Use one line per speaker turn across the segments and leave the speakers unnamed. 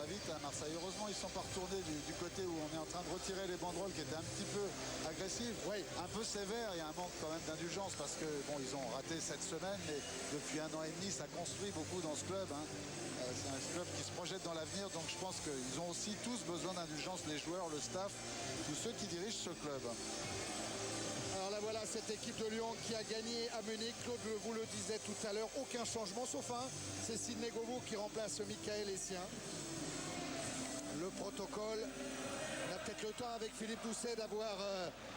va vite à Marseille. Heureusement, ils ne sont pas retournés du côté où on est en train de retirer les banderoles qui étaient un petit peu agressives, un peu sévères. Il y a un manque quand même d'indulgence parce que bon, ils ont raté cette semaine, mais depuis 1 an et demi, ça construit beaucoup dans ce club. C'est un club qui se projette dans l'avenir, donc je pense qu'ils ont aussi tous besoin d'indulgence, les joueurs, le staff, tous ceux qui dirigent ce club.
Alors là voilà cette équipe de Lyon qui a gagné à Munich. Claude vous le disait tout à l'heure, aucun changement sauf un, c'est Sidney Govou qui remplace Michael Essien. Le protocole, on a peut-être le temps avec Philippe Doucet d'avoir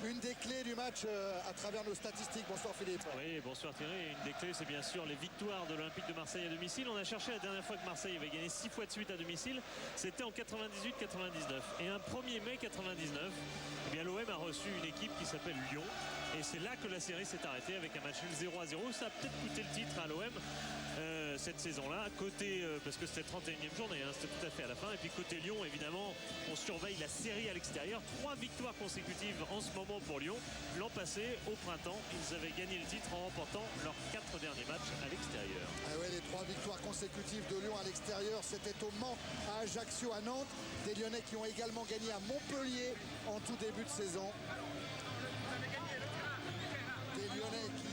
une des clés du match à travers nos statistiques. Bonsoir Philippe.
Oui, bonsoir Thierry. Une des clés, c'est bien sûr les victoires de l'Olympique de Marseille à domicile. On a cherché la dernière fois que Marseille avait gagné 6 fois de suite à domicile, c'était en 98-99. Et un 1er mai 99, eh bien l'OM a reçu une équipe qui s'appelle Lyon. Et c'est là que la série s'est arrêtée avec un match nul 0-0. Ça a peut-être coûté le titre à l'OM cette saison-là. Côté, parce que c'était 31e journée, c'était tout à fait à la fin. Et puis côté Lyon, évidemment, on surveille la série à l'extérieur. 3 victoires consécutives en ce moment pour Lyon. L'an passé, au printemps, ils avaient gagné le titre en remportant leurs 4 derniers matchs à l'extérieur.
Ah ouais, les 3 victoires consécutives de Lyon à l'extérieur, c'était au Mans, à Ajaccio, à Nantes. Des Lyonnais qui ont également gagné à Montpellier en tout début de saison. Des Lyonnais qui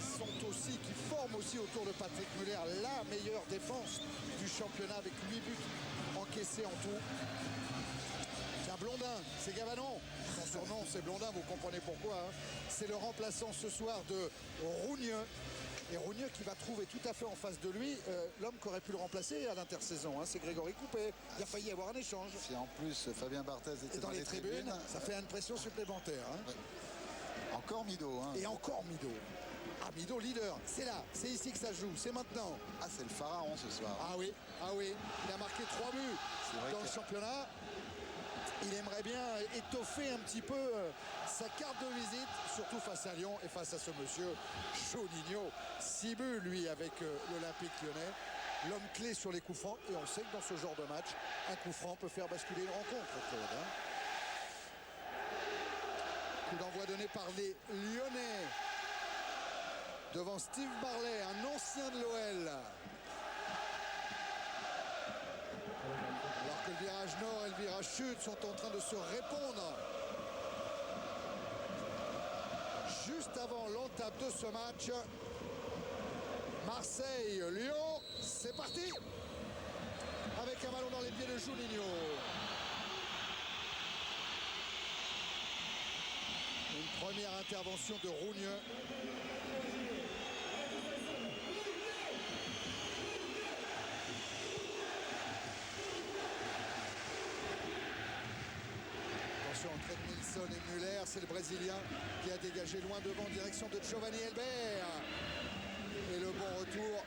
forment aussi autour de Patrick Muller la meilleure défense du championnat avec 8 buts encaissés en tout. Tiens, Blondin, c'est Gavanon. Son surnom, c'est Blondin, vous comprenez pourquoi. C'est le remplaçant ce soir de Rougneux. Et Rougneux qui va trouver tout à fait en face de lui l'homme qui aurait pu le remplacer à l'intersaison. C'est Grégory Coupé. Il a failli y avoir un échange.
Si en plus Fabien Barthez était
dans les tribunes, ça fait une pression supplémentaire.
Ouais. Encore Mido.
Et encore Mido. Ah, Mido leader, c'est là, c'est ici que ça joue, c'est maintenant.
Ah, c'est le pharaon ce soir.
Ah oui, il a marqué 3 buts dans le championnat. Il aimerait bien étoffer un petit peu sa carte de visite, surtout face à Lyon et face à ce monsieur Juninho. 6 buts, lui, avec l'Olympique Lyonnais. L'homme clé sur les coups francs. Et on sait que dans ce genre de match, un coup franc peut faire basculer une rencontre, Claude. Coup d'envoi donné par les Lyonnais. Devant Steve Barlet, un ancien de l'OL. Alors que le virage nord et le virage sud sont en train de se répondre. Juste avant l'entame de ce match, Marseille-Lyon, c'est parti. Avec un ballon dans les pieds de Juninho. Une première intervention de Rougneux. Entre Nilsson et Müller, c'est le Brésilien qui a dégagé loin devant, direction de Giovanni Elbert. Et le bon retour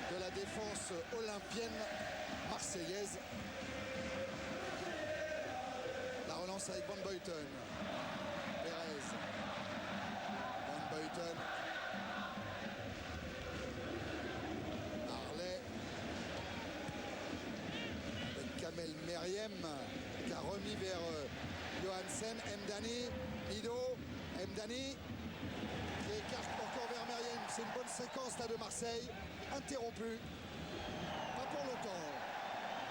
de la défense olympienne marseillaise. La relance avec Van Buiten. Perez. Van Buiten. Harley. Avec Kamel Meriem qui a remis vers Johansen, Mdani, Mido, Mdani qui écarte encore vers Meriem. C'est une bonne séquence là de Marseille, interrompue, pas pour longtemps.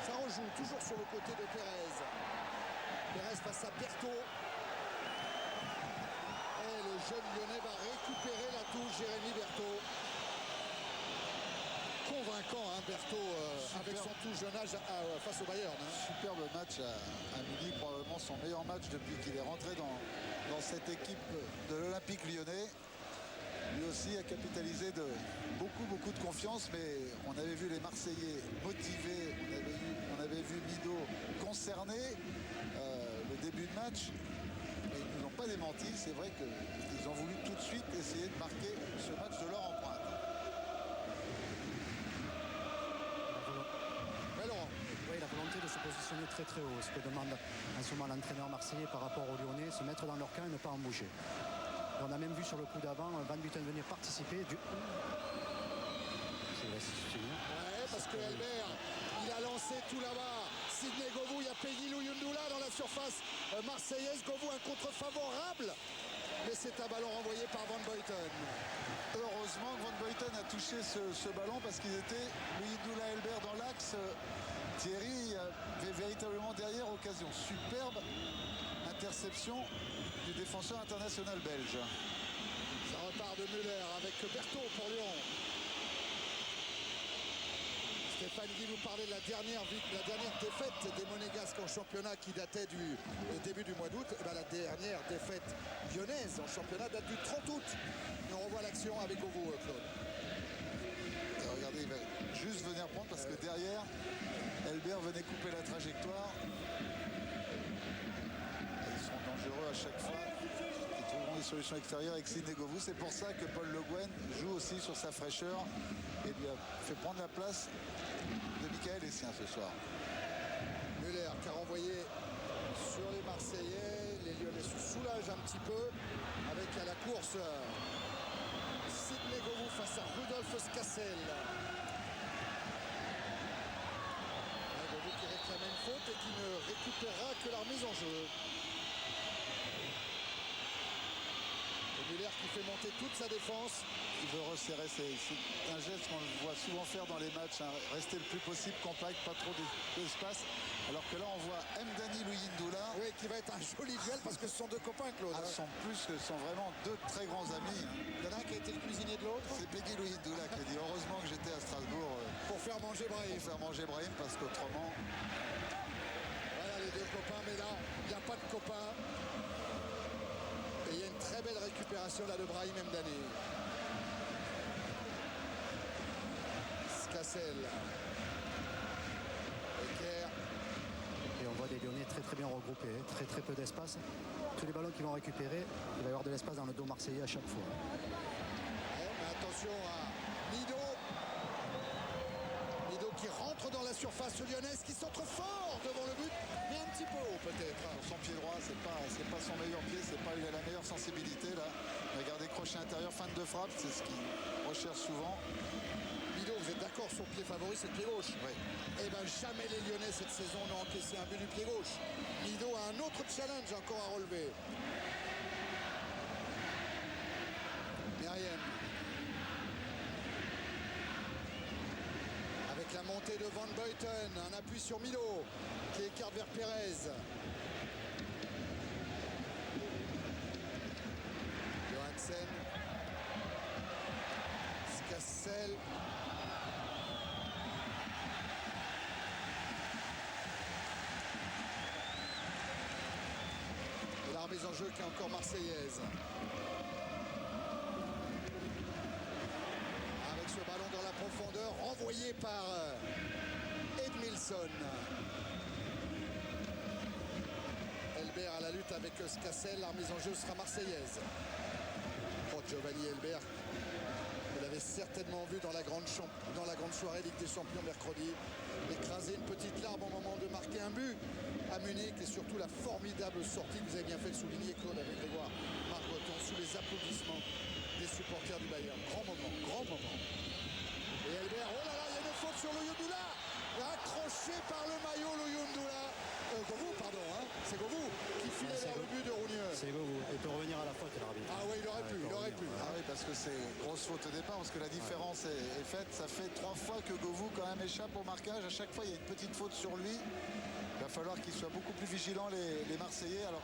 Ça rejoue toujours sur le côté de Perez. Perez face à Berthaud. Et le jeune Lyonnais va récupérer la touche, Jérémy Berthaud. Convaincant, Berthaud, avec son tout jeune âge face au Bayern.
Superbe match à Munich, probablement son meilleur match depuis qu'il est rentré dans cette équipe de l'Olympique Lyonnais. Lui aussi a capitalisé de beaucoup de confiance, mais on avait vu les Marseillais motivés, on avait vu Mido concerné le début de match, mais ils ne nous ont pas démenti. C'est vrai qu'ils ont voulu tout de suite essayer de marquer ce match de leur empreinte.
Oui, la volonté de se positionner très très haut, ce que demande en ce moment l'entraîneur marseillais par rapport aux Lyonnais, se mettre dans leur camp et ne pas en bouger. Et on a même vu sur le coup d'avant Van Buiten venir participer du... Je laisse finir.
Ouais, parce que Elbert, il a lancé tout là-bas. Sidney Govou, il y a Peggy Luyundula dans la surface marseillaise. Govou, un contre favorable mais c'est un ballon renvoyé par Van Buiten.
Heureusement que Van Buiten a touché ce ballon parce qu'ils étaient Louis Ndoula Elbert dans l'axe. Thierry avait véritablement derrière occasion. Superbe interception du défenseur international belge.
Ça repart de Müller avec Berthaud pour Lyon. Stéphane Guy vous parlait de la dernière défaite des Monégasques en championnat qui datait du début du mois d'août. La dernière défaite lyonnaise en championnat date du 30 août. Et on revoit l'action avec vous, Claude.
Et regardez, il va juste venir prendre parce que derrière, Elbert venait couper la trajectoire. Ils sont dangereux à chaque fois. Ils trouveront des solutions extérieures avec Sidney Govou. C'est pour ça que Paul Le Guen joue aussi sur sa fraîcheur et lui a fait prendre la place de Michael Essien ce soir.
Müller qui a renvoyé sur les Marseillais. Les Lyonnais se soulagent un petit peu avec à la course Sidney Govou face à Rudolf Scassel. Govou qui réclamait une faute et qui ne récupérera que la remise en jeu. Müller qui fait monter toute sa défense.
Il veut resserrer, c'est un geste qu'on voit souvent faire dans les matchs, hein. Rester le plus possible compact, pas trop d'espace. Alors que là on voit Mdani Louis Ndoula.
Oui, qui va être un joli duel parce que ce sont deux copains, Claude.
Sont vraiment deux très grands amis.
Il y en a un qui a été le cuisinier de l'autre.
C'est Peggy Louis Ndoula qui a dit heureusement que j'étais à Strasbourg
pour faire manger Brahim.
Pour faire manger Brahim parce qu'autrement.
Voilà les deux copains, mais là, il n'y a pas de copains. Et il y a une très belle récupération là de Brahim Mdani. Scassel. Eker.
Et on voit des Lyonnais très très bien regroupés, très peu d'espace. Tous les ballons qu'ils vont récupérer, il va y avoir de l'espace dans le dos marseillais à chaque fois.
Ouais, mais attention à Mido. Mido qui rentre dans la surface lyonnaise, qui centre fort devant le but, mais un petit peu haut peut-être.
Son pied droit, c'est pas son meilleur pied, il a la meilleure sensibilité là. Regardez, crochet intérieur, fin de frappe, c'est ce qu'il recherche souvent.
Mido, vous êtes d'accord, son pied favori c'est le pied gauche.
Oui.
Eh bien jamais les Lyonnais cette saison n'ont encaissé un but du pied gauche. Mido a un autre challenge encore à relever. Meriem. Avec la montée de Van Buiten, un appui sur Mido qui écarte vers Pérez. Johansen. Scassel. Et la remise en jeu qui est encore marseillaise. Avec ce ballon dans la profondeur, renvoyé par Edmilson. Elbert à la lutte avec Scassel, la remise en jeu sera marseillaise. Oh, Giovanni Elbert, vous l'avez certainement vu dans la grande soirée Ligue des Champions mercredi, écraser une petite larme au moment de marquer un but à Munich, et surtout la formidable sortie que vous avez bien fait de souligner, Claude, avec Grégoire Margoton, sous les applaudissements des supporters du Bayern. Grand moment, grand moment. Et Elbert, oh là là, il y a une faute sur Louyoundoula, accroché par le maillot Louyoundoula. Govou, pardon, hein, c'est Govou qui filait vers le but de Rougneux.
C'est Govou, il peut revenir à la faute, l'arbitre.
Ah ouais, il aurait pu.
Ah oui, parce que c'est grosse faute au départ, parce que la différence est faite. Ça fait 3 fois que Govou quand même échappe au marquage. À chaque fois, il y a une petite faute sur lui. Il va falloir qu'ils soient beaucoup plus vigilants, les Marseillais. Alors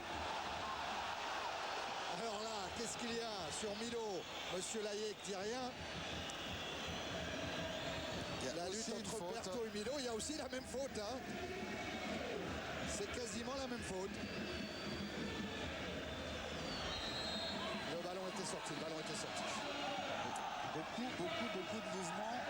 là, qu'est-ce qu'il y a sur Milo? Monsieur Layek dit rien.
il y a
La
aussi
lutte
une
entre
faute.
Berthaud et Milo, il y a aussi la même faute. Hein. C'est quasiment la même faute. Le ballon était sorti.
Beaucoup de mouvements.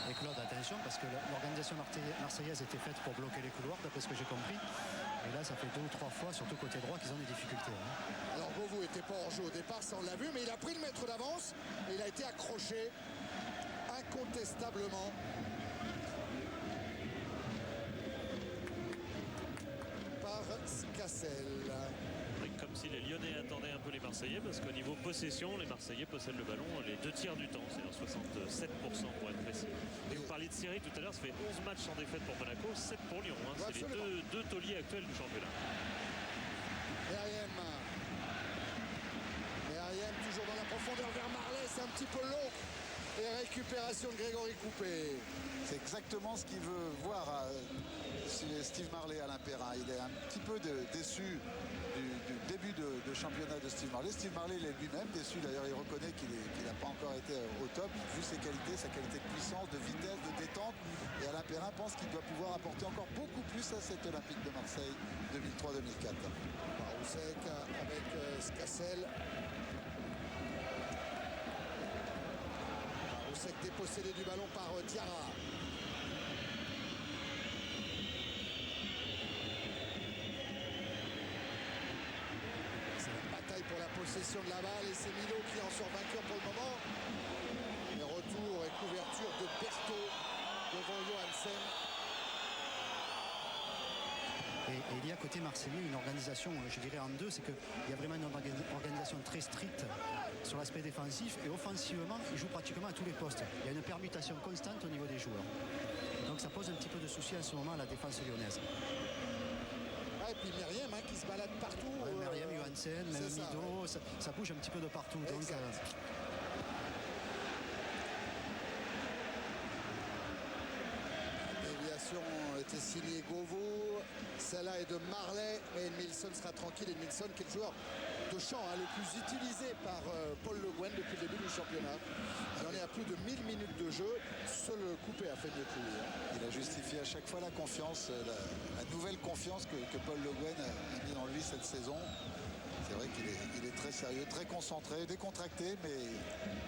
Et Claude, attention, parce que l'organisation marseillaise était faite pour bloquer les couloirs, d'après ce que j'ai compris. Et là, ça fait 2 ou 3 fois, surtout côté droit, qu'ils ont des difficultés. Hein.
Alors Govou n'était pas hors jeu au départ, ça on l'a vu, mais il a pris le mètre d'avance et il a été accroché incontestablement. Par Scassel.
Comme si les Lyonnais attendaient un peu les Marseillais, parce qu'au niveau possession, les Marseillais possèdent le ballon les 2 tiers du temps, c'est-à-dire 67% pour être précis. Et vous parliez de série tout à l'heure, ça fait 11 matchs sans défaite pour Monaco, 7 pour Lyon. Hein. C'est les deux tauliers actuels du championnat.
Meriem profondeur vers Marley, c'est un petit peu long. Et récupération de Grégory Coupé.
C'est exactement ce qu'il veut voir Steve Marley, Alain Perrin. Il est un petit peu déçu du début de championnat de Steve Marley. Steve Marley, il est lui-même déçu. D'ailleurs, il reconnaît qu'il n'a pas encore été au top, vu ses qualités, sa qualité de puissance, de vitesse, de détente. Et Alain Perrin pense qu'il doit pouvoir apporter encore beaucoup plus à cet Olympique de Marseille 2003-2004.
Baroussek avec Scassel. Baroussek dépossédé du ballon par Diarra. Pour la possession de la balle et c'est Milo qui en sort vainqueur pour le moment. Et retour et couverture de Berthaud devant Johansen.
Et il y a côté marseillais une organisation, je dirais en deux, c'est qu'il y a vraiment une organisation très stricte sur l'aspect défensif et offensivement, il joue pratiquement à tous les postes. Il y a une permutation constante au niveau des joueurs. Donc ça pose un petit peu de souci en ce moment à la défense lyonnaise.
Et puis Meriem qui se balade partout.
Ouais, Meriem, Johansen, même Mido, ça bouge un petit peu de partout. Donc,
la déviation était signée Govou. Celle-là est de Marley. Mais Edmilson sera tranquille. Edmilson qui est le joueur de champ le plus utilisé par Paul Le Guen depuis le début du championnat. Il en est à plus de 1000 minutes de jeu. Seul Coupé a fait mieux que lui.
Il a justifié à chaque fois la confiance, la nouvelle confiance que Paul Le Guen a mis dans lui cette saison. C'est vrai qu'il est très sérieux, très concentré, décontracté, mais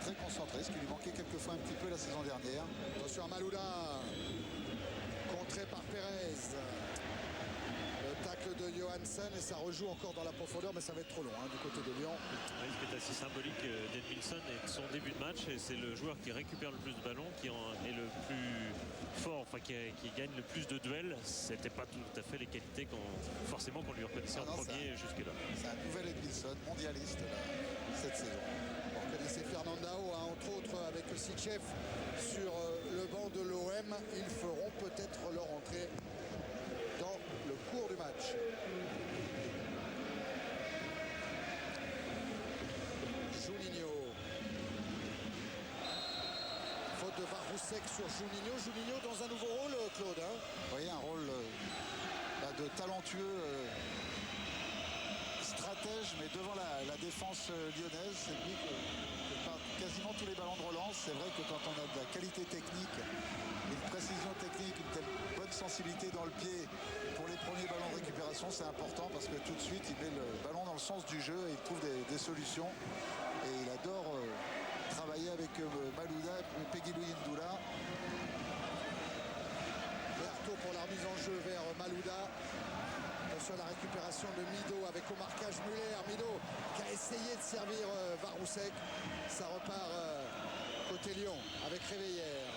très concentré, ce qui lui manquait quelquefois un petit peu la saison dernière.
Attention à Malouda, contré par Pérez. Le tacle de Johansen et ça rejoue encore dans la profondeur, mais ça va être trop long du côté de Lyon.
Oui, ce qui est assez symbolique d'Edmilson et de son début de match, et c'est le joueur qui récupère le plus de ballons, qui est le plus fort, enfin qui gagne le plus de duels. C'était pas tout à fait les qualités qu'on lui reconnaissait en premier jusque-là.
C'est un nouvel Edmilson, mondialiste cette saison.
On connaissait Fernandao, entre autres avec Sitchev sur le banc de l'OM. Ils feront peut-être leur entrée dans le cours du match. Juninho. Faute de Baroussek sur Juninho. Juninho dans un nouveau rôle, Claude.
Vous voyez, un rôle de talentueux stratège, mais devant la défense lyonnaise. C'est lui qui part quasiment tous les ballons de relance. C'est vrai que quand on a de la qualité technique, une précision technique, une telle bonne sensibilité dans le pied pour les premiers ballons de récupération, c'est important parce que tout de suite il met le ballon dans le sens du jeu et il trouve des solutions. Et il adore travailler avec Malouda et Peggy Louis Ndoula.
Berthaud pour la remise en jeu vers Malouda. Attention à la récupération de Mido avec au marquage Muller. Mido qui a essayé de servir Baroussek. Ça repart côté Lyon avec Réveillère.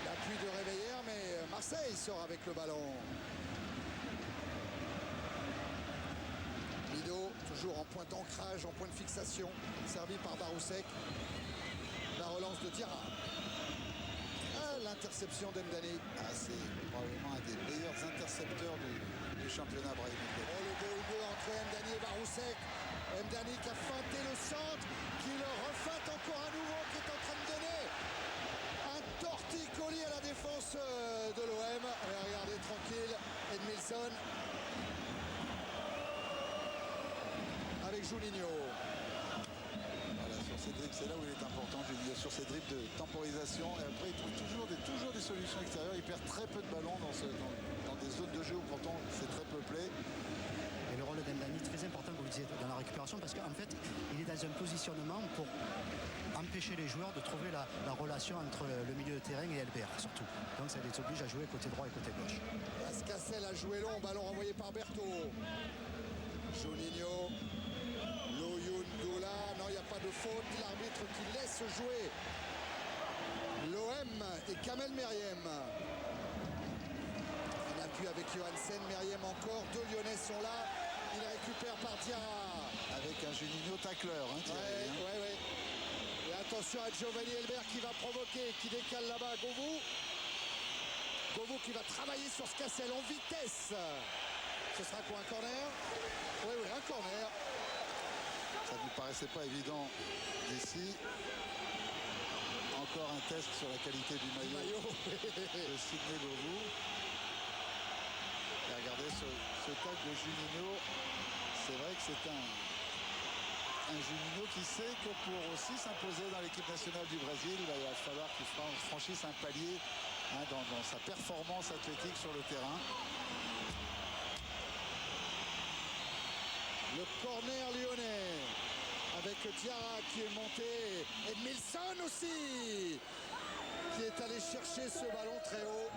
L'appui de Réveillère, mais Marseille sort avec le ballon. Mido, toujours en point d'ancrage, en point de fixation, servi par Baroussek. La relance de Diarra. L'interception d'Mdani.
C'est probablement un des meilleurs intercepteurs du championnat Brahim.
Oh, le 2-2 entre Mdani et Baroussek. Mdani qui a feinté le centre, qui le refeinte encore à nouveau, qui est en train de donner un torticolis à la défense de l'OM. Regardez tranquille, Edmilson avec Juninho.
Voilà, sur ces dribbles, c'est là où il est important, Juninho, sur ces dribbles de temporisation. Et après, il trouve toujours des solutions extérieures. Il perd très peu de ballons dans des zones de jeu où pourtant c'est très peuplé.
Et le rôle d'Mdani très important, comme vous disiez, dans la récupération, parce qu'en fait, il est dans un positionnement pour empêcher les joueurs de trouver la relation entre le milieu de terrain et Elbert, surtout. Donc ça les oblige à jouer côté droit et côté gauche.
Scassel a joué long, ballon renvoyé par Berthaud. Juninho. Loyoun Doula. Non, il n'y a pas de faute. L'arbitre qui laisse jouer l'OM et Kamel Meriem. Un appui avec Johansen, Meriem encore. Deux Lyonnais sont là. Il récupère par Diarra.
Avec un Juninho tacleur.
Ouais. Et attention à Giovanni Elbert qui va provoquer, qui décale là-bas Govou. Govou qui va travailler sur Scassel en vitesse. Ce sera quoi, un corner? Oui, un corner.
Ça ne nous paraissait pas évident d'ici. Encore un test sur la qualité du maillot de Sidney Govou. Et regardez ce tag de Juninho. C'est vrai que c'est un Juninho qui sait que pour aussi s'imposer dans l'équipe nationale du Brésil, il va falloir qu'il franchisse un palier dans sa performance athlétique sur le terrain.
Le corner lyonnais avec Diarra qui est monté et Milson aussi qui est allé chercher ce ballon très haut.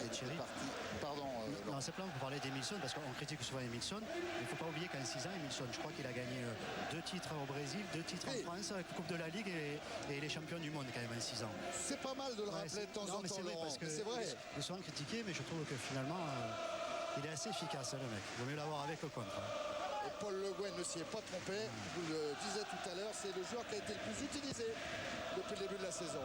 Et Thierry parti. Pardon.
Non, c'est plein pour parler d'Emilson parce qu'on critique souvent Emilson. Il ne faut pas oublier qu'en 6 ans, Emilson, je crois qu'il a gagné 2 titres au Brésil, 2 titres en France, Coupe de la Ligue et il est champion du monde quand même en 6 ans.
C'est pas mal de le rappeler de temps en temps.
C'est vrai parce que
c'est vrai.
Il est souvent critiqué, mais je trouve que finalement, il est assez efficace, le mec. Il vaut mieux l'avoir avec que contre.
Et Paul Le Guen ne s'y est pas trompé. Je vous le disais tout à l'heure, c'est le joueur qui a été le plus utilisé depuis le début de la saison.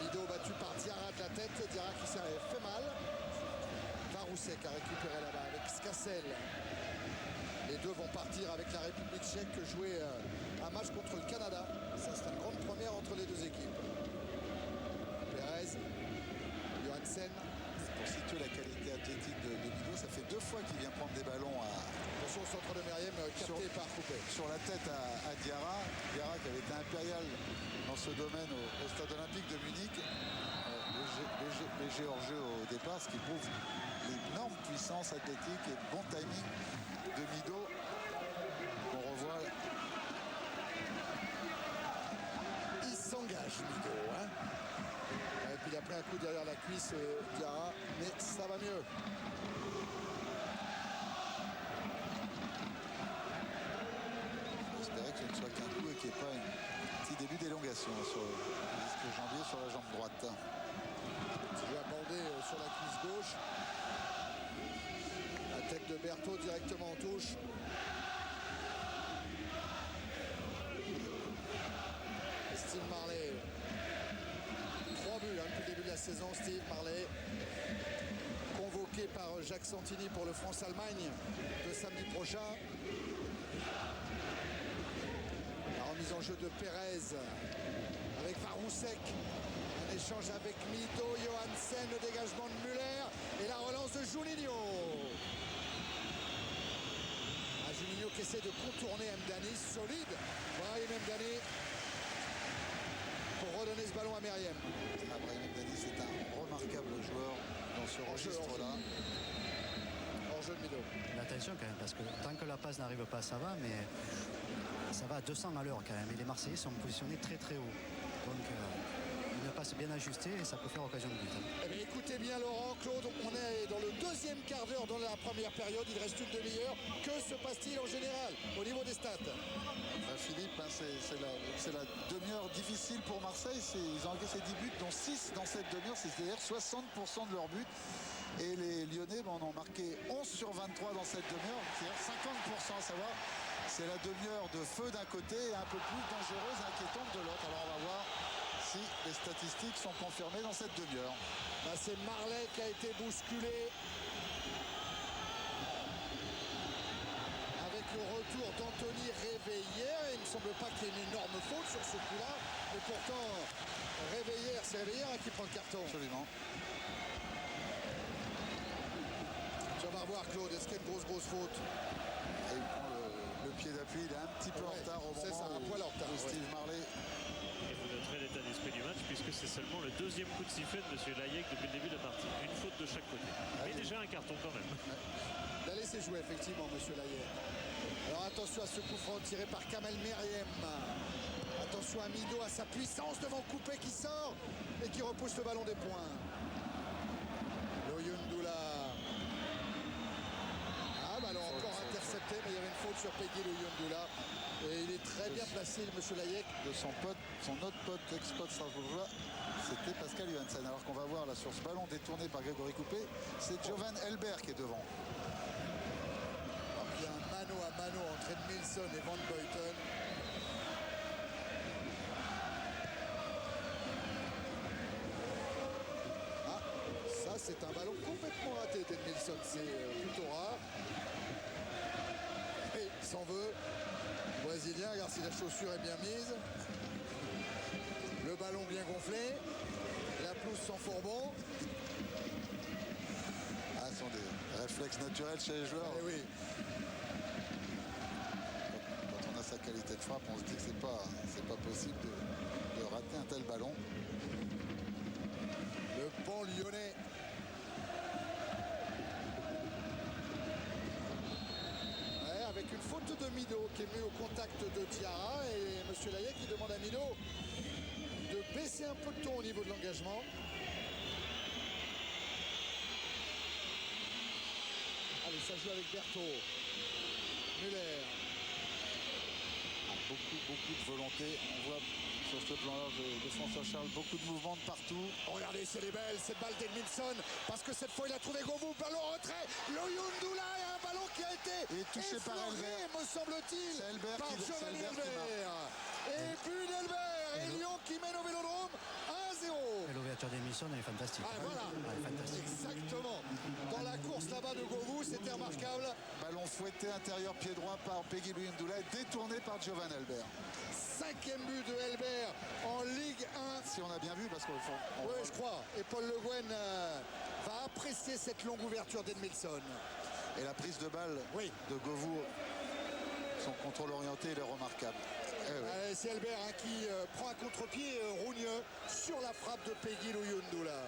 Mido battu par Diarra de la tête. Diarra qui s'est fait mal. Varousek a récupéré là-bas avec Skassel. Les deux vont partir avec la République tchèque jouer un match contre le Canada. Ça, c'est une grande première entre les deux équipes. Perez, Johansen.
Pour situer la qualité athlétique de Mido, ça fait 2 fois qu'il vient prendre des ballons
Attention au centre de Meriem capté par Coupé.
sur la tête à Diarra. Diarra qui avait été impérial dans ce domaine au stade olympique de Munich. Les Géorgiens au départ, ce qui prouve l'énorme puissance athlétique et le bon timing de Mido. On revoit.
Il s'engage, Mido. Et puis il a pris un coup derrière la cuisse, Diarra, mais ça va mieux.
J'espérais que ce ne soit qu'un coup et qu'il n'y ait pas un petit début d'élongation sur le disque jambier sur la jambe droite.
Il lui a bandé sur la cuisse gauche. La tête de Berthaud directement en touche. Steve Marley. 3 buts depuis le début de la saison. Steve Marley, convoqué par Jacques Santini pour le France-Allemagne de samedi prochain. La remise en jeu de Perez avec Varousek. Un échange avec Mido, Johansen, le dégagement de Müller et la relance de Juninho. Juninho qui essaie de contourner Mdani, solide. Brahim Mdani pour redonner ce ballon à Meriem.
Brahim Mdani, c'est un remarquable joueur dans ce registre-là.
Hors-jeu de Mido.
Mais attention quand même, parce que tant que la passe n'arrive pas, ça va, mais ça va à 200 à l'heure quand même. Et les Marseillais sont positionnés très très haut. Donc une passe bien ajustée et ça peut faire occasion de but.
Eh bien, écoutez bien Laurent, Claude, on est dans le 2e quart d'heure dans la première période. Il reste une demi-heure. Que se passe-t-il en général au niveau des stats?
Philippe, c'est la demi-heure difficile pour Marseille. Ils ont encaissé 10 buts, dont 6 dans cette demi-heure, c'est-à-dire 60% de leurs buts. Et les Lyonnais en ont marqué 11 sur 23 dans cette demi-heure, c'est-à-dire 50%, à savoir. C'est la demi-heure de feu d'un côté et un peu plus dangereuse et inquiétante de l'autre. Alors on va voir si les statistiques sont confirmées dans cette demi-heure.
C'est Marley qui a été bousculé. Avec le retour d'Anthony Réveillère. Il ne semble pas qu'il y ait une énorme faute sur ce coup-là. Et pourtant, c'est Réveillère qui prend le carton.
Absolument.
On va revoir Claude, est-ce qu'il y a une grosse faute?
Et il prend le pied d'appui, il est un petit peu en retard au moment où Steve Marley.
Et vous noterez l'état d'esprit du match puisque c'est seulement le 2e coup de sifflet de M. Layek depuis le début de la partie. Une faute de chaque côté. Mais déjà un carton quand même.
Il a laissé jouer effectivement M. Layek. Alors attention à ce coup franc tiré par Kamel Meriem. Attention à Mido, à sa puissance devant Coupé qui sort et qui repousse le ballon des points. Loyundula. Ballon encore intercepté, mais il y avait une faute sur Peggy Loyundula. Et il est très bien placé, M. Layek.
De son autre pote, ex-pote strasbourgeois, c'était Pascal Johansen. Alors qu'on va voir là sur ce ballon détourné par Grégory Coupé, c'est Jovan Elber qui est devant.
Il y a un mano à mano entre Edmilson et Van Buiten. c'est un ballon complètement raté d'Edmilson, c'est plutôt rare. Et il s'en veut. Le Brésilien, regarde si la chaussure est bien mise. Le ballon bien gonflé. La pelouse sans fourbon.
Ah, ce sont des réflexes naturels chez les joueurs.
Eh oui.
Quand on a sa qualité de frappe, on se dit que c'est pas possible de rater un tel ballon.
Le banc lyonnais. Ouais, avec une faute de Mido qui est mis au contact de Diarra et M. Layet qui demande à Mido de baisser un peu le ton au niveau de l'engagement. Allez, ça joue avec Berthaud. Müller.
Beaucoup de volonté. On voit sur ce plan-là de François Charles beaucoup de mouvements de partout.
Oh, regardez, c'est les belles, cette balle d'Edmilson, parce que cette fois il a trouvé Govou, ballon en retrait, Loyoundoula et un ballon qui a été
touché par
effleuré,
Elbert.
me semble-t-il,
C'est Elbert
par
qui
Giovanni
marque.
Elbert. Et but d'Elbert, et Lyon qui mène au Vélodrome 1-0.
Et l'ouverture d'Edmilson, elle est fantastique.
Ah voilà,
Elle est fantastique.
exactement. Dans la course là-bas de Govou, c'était remarquable.
Ballon fouetté intérieur pied droit par Peggy Loyoundoula et détourné par Giovanni Elbert.
5e but de Elbert en Ligue 1.
Si on a bien vu, parce qu'on
Oui, je crois. Et Paul Le Guen va apprécier cette longue ouverture d'Edmilson.
et la prise de balle
Oui.
de Govou, son contrôle orienté, il est remarquable. Eh oui.
C'est Elbert qui prend un contre-pied Rougneux sur la frappe de Peggy Loyoundoula.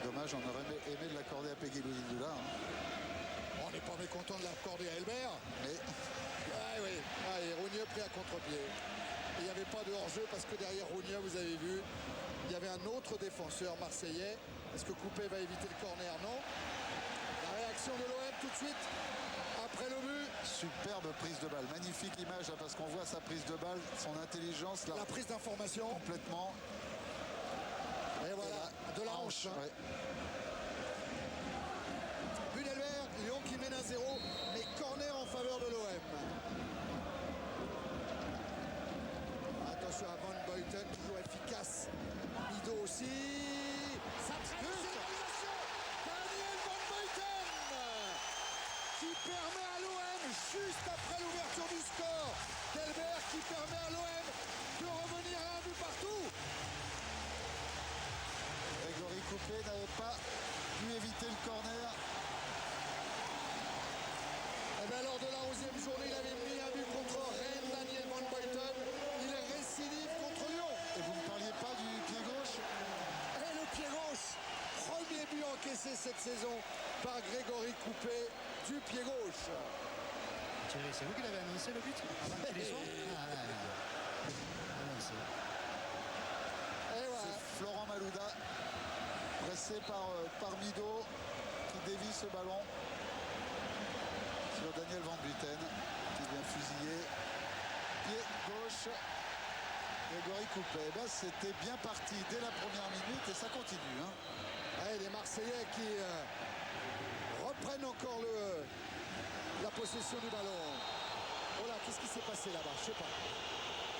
Dommage, on aurait aimé de l'accorder à Peggy Loyoundoula.
On n'est pas mécontent de l'accorder à Elbert.
Mais
Oui. Allez, Rougneux pris à contre-pied. Il n'y avait pas de hors-jeu parce que derrière Rougneux, vous avez vu, il y avait un autre défenseur marseillais. Est-ce que Coupé va éviter le corner? Non. La réaction de l'OM tout de suite après le but.
superbe prise de balle, magnifique image là, parce qu'on voit sa prise de balle, son intelligence là,
La prise d'information.
complètement.
Et voilà, de la hanche. Hein.
Ouais.
But d'Elbert, Lyon qui mène 1-0, mais corner en faveur de l'OM. Attention à Van Buiten, toujours efficace. Mido aussi. Ça traîne, c'est l'égalisation. Daniel Van Buiten qui permet à l'OM, juste après l'ouverture du score, d'Elbert qui permet à l'OM de revenir à un but partout.
Grégory Coupé n'avait pas pu éviter le corner.
Et bien lors de la 11e journée, il avait mis un but contre Rennes, Daniel Van Buiten. Il est récidive contre Lyon.
Et vous ne parliez pas du pied gauche?
Et le pied gauche, premier but encaissé cette saison par Grégory Coupé du pied gauche.
Thierry, c'est vous qui l'avez annoncé le but avant qu'il y soit annoncé.
Et voilà.
C'est Florent Malouda, pressé par Mido, qui dévie ce ballon sur Daniel Van Buiten, qui vient fusiller. Pied gauche, Grégory Coupé. Eh ben, c'était bien parti dès la première minute et ça continue. Hein.
Ouais, les Marseillais qui reprennent encore la possession du ballon. Oh là, qu'est-ce qui s'est passé là-bas? Je sais pas.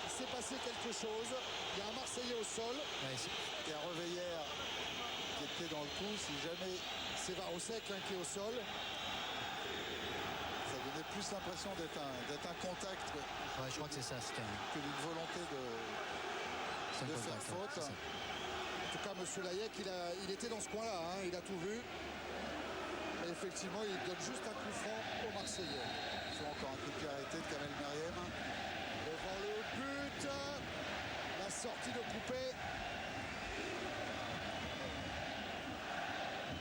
Il s'est passé quelque chose. Il y a un Marseillais au sol.
Ouais,
Il y a Reveillère qui était dans le coup. Si jamais
C'est Varosek qui est au sol.
ça donnait plus l'impression d'être un contact
ouais, je crois que c'est ça. C'est
que d'une volonté de
un
faire
contact,
faute.
c'est ça.
En tout cas, M. Layek, il était dans ce coin-là. Hein, il a tout vu. Et effectivement, il donne juste un coup franc aux Marseillais.
Sur encore un coup de pied arrêté de Kamel Meriem.
Devant le but. La sortie de Coupé.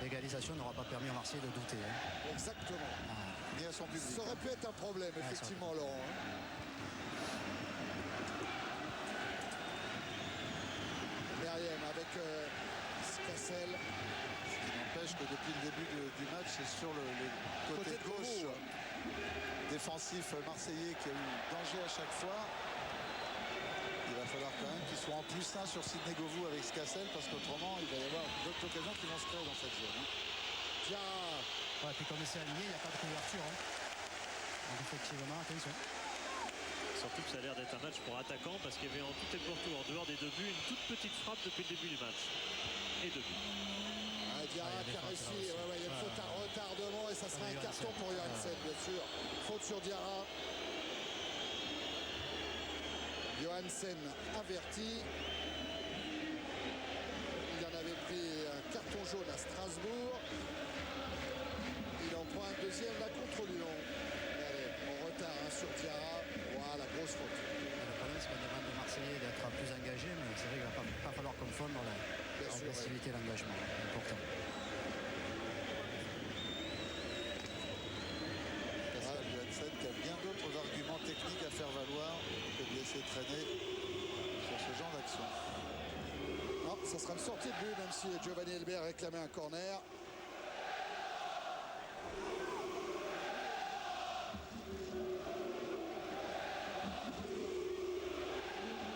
L'égalisation n'aura pas permis aux Marseillais de douter. Hein.
Exactement.
Ni à son public.
Ça aurait pu être un problème, effectivement, Laurent. Hein. Meriem avec Cassel.
Ce qui n'empêche que depuis le début du match, c'est sur le côté
de
gauche
Govou.
défensif marseillais qui a eu danger à chaque fois. Il va falloir quand même qu'il soit en plus 1 sur Sidney Govou avec Cassel parce qu'autrement il va y avoir d'autres occasions qui vont se créer dans cette zone. Hein.
Tiens,
Ouais, puis comme c'est aligné, il n'y a pas de couverture. Hein. Donc effectivement, attention.
Surtout que ça a l'air d'être un match pour attaquants parce qu'il y avait en tout et pour tout, en dehors des deux buts, une toute petite frappe depuis le début du match. Et deux buts.
Diarra qui a réussi. Il y a une faute à retardement et ça sera un carton pour Johansen, bien sûr. Faute sur Diarra. Johansen averti. Il en avait pris un carton jaune à Strasbourg. Il en prend un deuxième là contre Lyon. Allez, on retard sur Diarra. Voilà, grosse faute.
Le problème, c'est qu'on demande aux Marseillais d'être plus engagés, mais c'est vrai qu'il ne va pas falloir confondre l'agressivité et l'engagement. C'est important.
Pascal Johansen qui a bien d'autres arguments techniques à faire valoir que de laisser traîner sur ce genre d'action.
Non, ça sera une sortie de but, même si Giovanni Elbert réclamait un corner.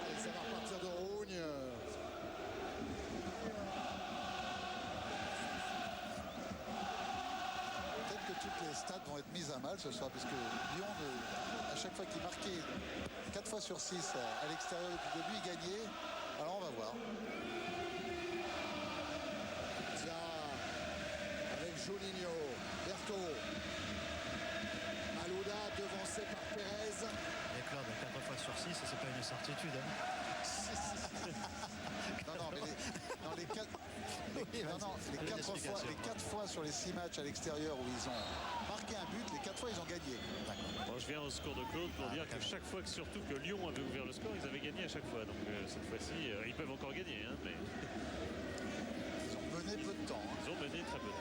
Allez, ça va repartir de Rougne.
Peut-être que toutes les stats vont être mises à mal ce soir, puisque Lyon, à chaque fois qu'il marquait 4 fois sur 6 à l'extérieur depuis le début, il gagnait. Alors on va voir.
Avec Juninho, Berto, Malouda devancé par Pérez.
Les clubs, 4 fois sur 6, c'est pas une certitude.
Non, mais les 4 fois sur les 6 matchs à l'extérieur où ils ont marqué un but, les 4 fois ils ont gagné.
Bon, je viens au score de Claude pour dire que chaque fois que surtout que Lyon avait ouvert le score, ils avaient gagné à chaque fois. Donc cette fois-ci, ils peuvent encore gagner. Hein, mais
Ils ont mené peu de temps.
ils ont mené très peu de temps.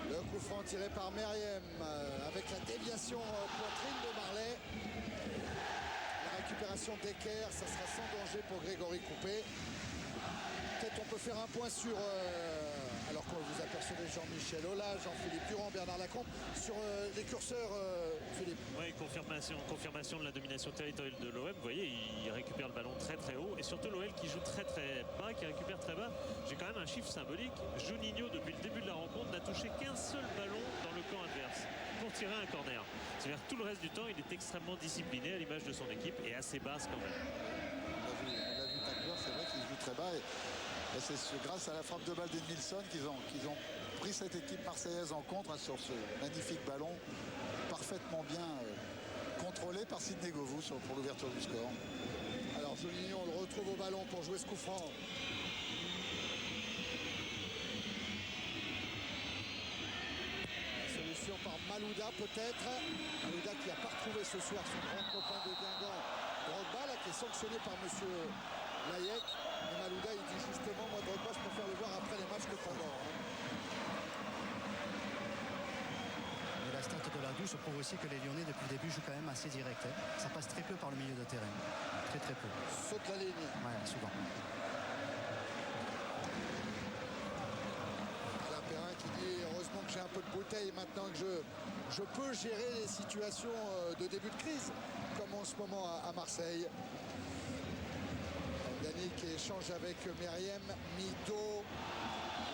Le coup franc tiré par Meriem avec la déviation poitrine de Marley. La récupération d'Ecker, ça sera sans danger pour Grégory Coupé. Peut-être on peut faire un point sur, alors que vous apercevez Jean-Michel Aulas, Jean-Philippe Durand, Bernard Lacombe, sur les curseurs, Philippe.
Oui, confirmation de la domination territoriale de l'OM. Vous voyez, il récupère le ballon très très haut. Et surtout l'OL qui joue très très bas, qui récupère très bas. J'ai quand même un chiffre symbolique. Juninho, depuis le début de la rencontre, n'a touché qu'un seul ballon dans le camp adverse pour tirer un corner. C'est-à-dire tout le reste du temps, il est extrêmement discipliné à l'image de son équipe et assez basse quand même.
On l'a vu tout à l'heure, c'est vrai qu'ils jouent très bas. Et c'est grâce à la frappe de balle d'Edmilson qu'ils ont pris cette équipe marseillaise en contre sur ce magnifique ballon parfaitement bien contrôlé par Sidney Govou pour l'ouverture du score.
Alors Juninho, on le retrouve au ballon pour jouer ce coup franc. Solution par Malouda peut-être. Malouda qui n'a pas retrouvé ce soir son grand copain de Guingamp, Drogba, là, qui est sanctionné par monsieur Layek. Et Malouda, il dit justement, moi Drogba, je préfère le voir après les matchs que pendant.
Mais la stat de la douce prouve aussi que les Lyonnais, depuis le début, jouent quand même assez direct. Ça passe très peu par le milieu de terrain. Très très peu.
Saute la ligne.
Ouais, souvent.
Alain Perrin qui dit heureusement que j'ai un peu de bouteille maintenant que je peux gérer les situations de début de crise, comme en ce moment à Marseille. Yannick qui échange avec Meriem, Mido.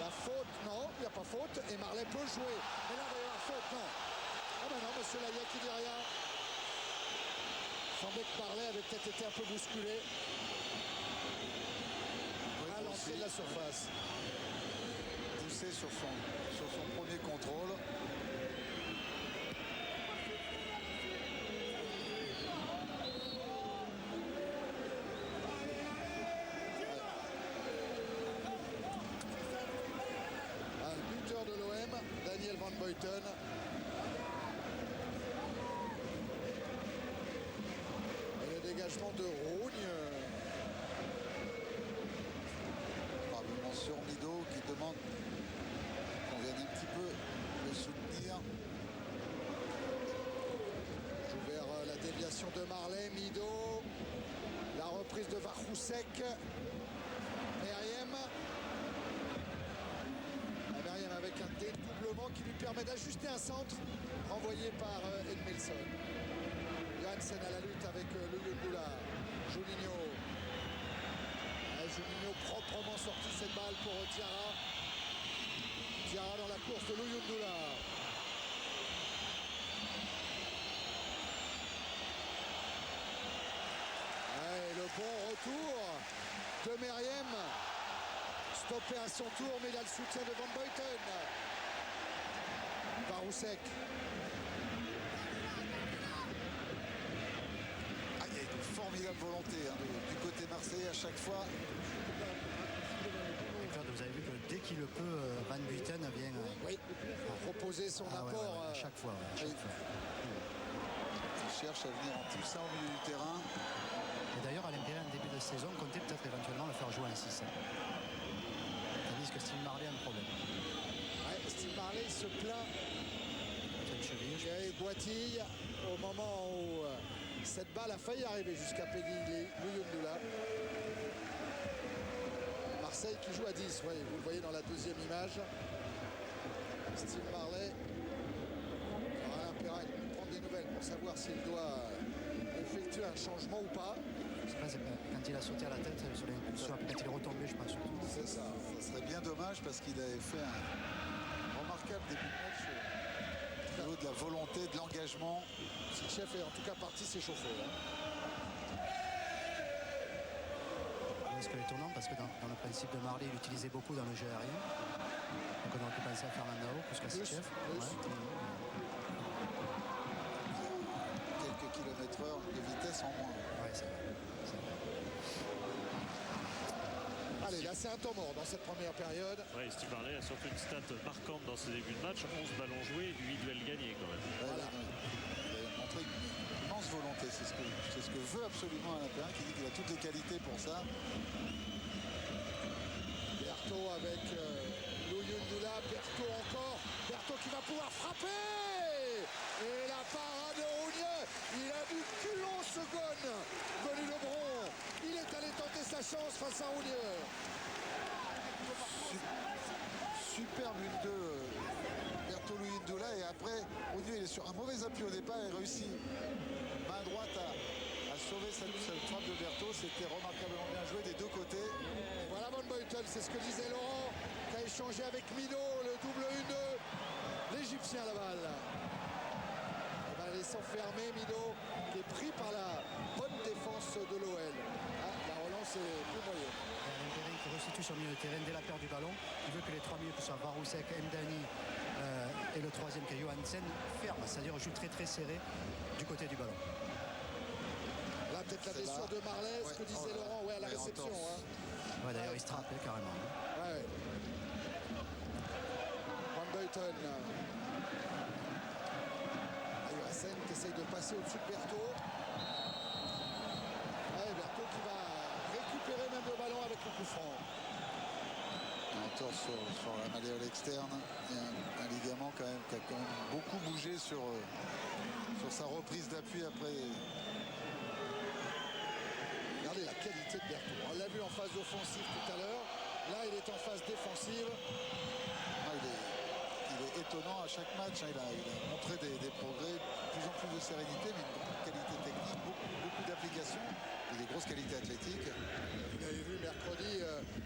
La faute, non, il n'y a pas faute. Et Marley peut jouer. Mais là, il va y avoir faute, non. Ah ben non, monsieur Layek, il dit rien. Il semblait que Marley avait peut-être été un peu bousculé à l'entrée de la surface.
Poussé sur son premier contrôle.
Daniel Van Buiten. Et le dégagement de Rougne.
Probablement sur Mido qui demande qu'on vienne un petit peu le soutenir.
Joue vers la déviation de Marley, Mido. La reprise de Varhousek. Meriem. Meriem avec un dédoublement qui lui permet d'ajuster un centre renvoyé par Edmilson. Johansen à la lutte avec Luyundula. Juninho. Juninho proprement sorti cette balle pour Diarra. Diarra dans la course de Luyundula. retour de Meriem. Stoppé à son tour, mais il a le soutien de Van Buiten. Baroussek.
Ah, il y a une formidable volonté du côté marseillais à chaque fois.
Et Claude, vous avez vu que dès qu'il le peut, Van Buiten vient
Oui, proposer son apport.
à chaque fois. À chaque fois.
Il cherche à venir en poussant au milieu du terrain.
Et d'ailleurs, Alain Perrin, en début de saison, comptait peut-être éventuellement le faire jouer en 6. Tandis que Steve Marley a un problème.
Ouais, Steve Marley se plaint.
C'est une cheville, je
Et Boitille, au moment où cette balle a failli arriver jusqu'à Peggy Luyundula. Marseille qui joue à 10, ouais, vous le voyez dans la deuxième image. Steve Marley. Alain Perrin il va prendre des nouvelles pour savoir s'il doit effectuer un changement ou pas.
Je sais pas, quand il a sauté à la tête sur l'impulsion, quand il est retombé, je pense surtout.
C'est ça. Ça serait bien dommage parce qu'il avait fait un remarquable début de match au niveau de la volonté, de l'engagement.
Chef est en tout cas parti s'échauffer.
Ce qui est étonnant parce que dans le principe de Marley, il utilisait beaucoup dans le jeu aérien. Donc on aurait pu penser à Fernandao plus qu'à
Plus.
Chef.
Quelques kilomètres heure de vitesse en moins.
Ouais, c'est vrai.
Allez, là c'est un temps mort dans cette première période.
Ouais, Steve Marley a surtout une stat marquante dans ce début de match. 11 ballons joués, 8 duels gagnés quand même.
Voilà. Il a montré une immense volonté. C'est ce que veut absolument Alain Perrin, qui dit qu'il a toutes les qualités pour ça.
Berthaud avec Luyundula, Berthaud encore, Berthaud qui va pouvoir frapper. Et la parade de Rougneux, il a du culot ce Ghosn, venu Lebron. Il est allé tenter sa chance face à Rougneux.
Superbe une de Berthaud Luyundula, et après Rougneux il est sur un mauvais appui au départ et réussit main droite à sauver cette frappe de Berthaud. C'était remarquablement bien joué des deux côtés.
Et voilà Van Buiten, c'est ce que disait Laurent, qui a échangé avec Mino, le double 1-2, l'Égyptien à la balle. Il va aller s'enfermer, Mino, qui est pris par la bonne défense de l'OL. Ah, la relance est plus moyenne.
Et Alain Perrin qui resitue sur le milieu de terrain dès la perte du ballon. Il veut que les trois milieux, que ce soit Baroussek, Ndani et le troisième qui est Johansen, ferment, c'est-à-dire joue très très serré du côté du ballon.
Là, peut-être la
C'est
blessure
là.
de Marley, ce que
Ouais,
disait
oh là,
Laurent, ouais, à la
ouais, en
réception.
torse.
Hein.
Ouais, d'ailleurs, il se trappe carrément.
Ouais. Van Buiten. Johansen qui essaye de passer au-dessus de Berthaud. Ouais, Berthaud qui va récupérer même le ballon avec le coup franc.
Un torse sur la malléole externe. Il y a un ligament quand même qui a quand même beaucoup bougé sur sa reprise d'appui après.
Regardez la qualité de Berthaud. On l'a vu en phase offensive tout à l'heure. Là, il est en phase défensive.
Il est étonnant à chaque match. Il a montré des progrès, de plus en plus de sérénité, mais une grande qualité technique, beaucoup d'application et des grosses qualités athlétiques.
Vous avez vu mercredi,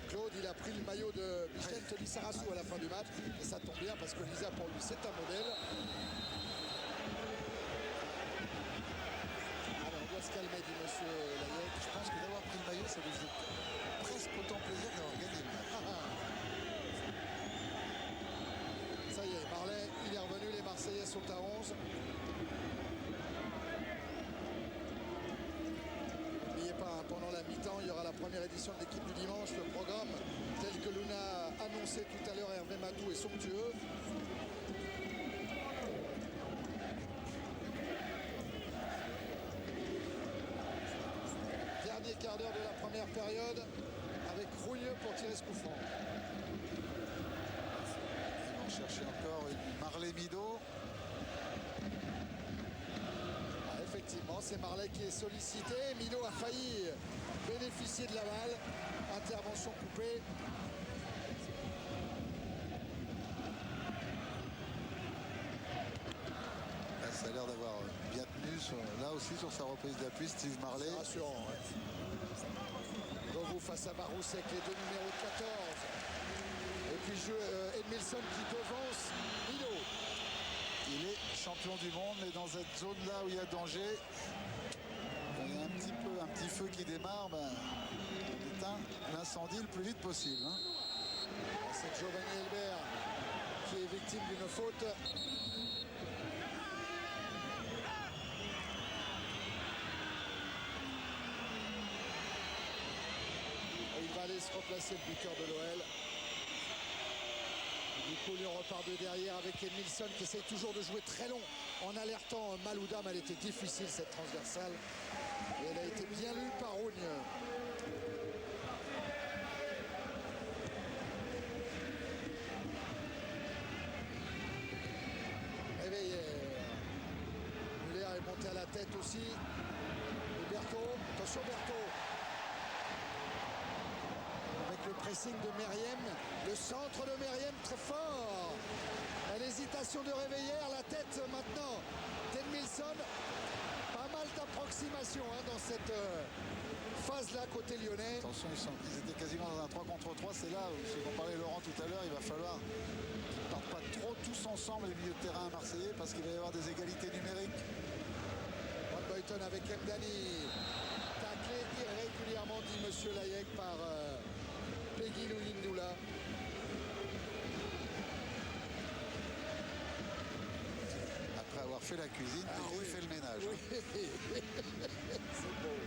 Claude, il a pris le maillot de Michel Lissarassou à la fin du match. Et ça tombe bien parce que Lisa, pour lui, c'est un modèle. Alors, on doit se calmer, dit monsieur Layek.
Je pense que d'avoir pris le maillot, ça lui faisait presque autant plaisir d'avoir gagné le match.
Ça y est, Marley, il est revenu, les Marseillais sont à 11. N'oubliez pas, hein, pendant la mi-temps, il y aura la première édition de l'équipe du dimanche. Le programme, tel que Luna a annoncé tout à l'heure, Hervé Matou, est somptueux. Dernier quart d'heure de la première période, avec Rougneux pour tirer ce coup franc.
Ils vont chercher encore une Marley Mido.
Ah, effectivement, c'est Marley qui est sollicité. Mino a failli bénéficier de la balle. Intervention coupée.
Là, ça a l'air d'avoir bien tenu là aussi sur sa reprise d'appui, Steve Marley.
C'est rassurant. Ouais. Govou face à Baroussek, les deux numéros 14. Et puis Edmilson qui devance Mino.
Il est champion du monde, mais dans cette zone-là où il y a danger, il y a un petit feu qui démarre, on éteint l'incendie le plus vite possible. Hein.
C'est Giovanni Elbert qui est victime d'une faute. Et il va aller se remplacer le buteur de l'OL. Du coup, Lyon repart de derrière avec Emilson qui essaye toujours de jouer très long en alertant Malouda, mais elle était difficile cette transversale. Et elle a été bien lue par Rougne. Muller est monté à la tête aussi. Et Berthaud, attention Berthaud. Avec le pressing de Meriem, le centre de Meriem très fort. L'hésitation de Réveillère, la tête maintenant d'Edmilson. Pas mal d'approximation dans cette phase-là côté lyonnais.
Attention, ils étaient quasiment dans un 3 contre 3. C'est là où, ce dont parlait Laurent tout à l'heure, il va falloir qu'ils ne partent pas trop tous ensemble les milieux de terrain marseillais parce qu'il va y avoir des égalités numériques.
Van Buiten avec Mdani. Taclé irrégulièrement, dit Monsieur Layek, par Peggy Louindoula.
Après avoir fait la cuisine, Peggy fait le ménage.
Oui. C'est beau.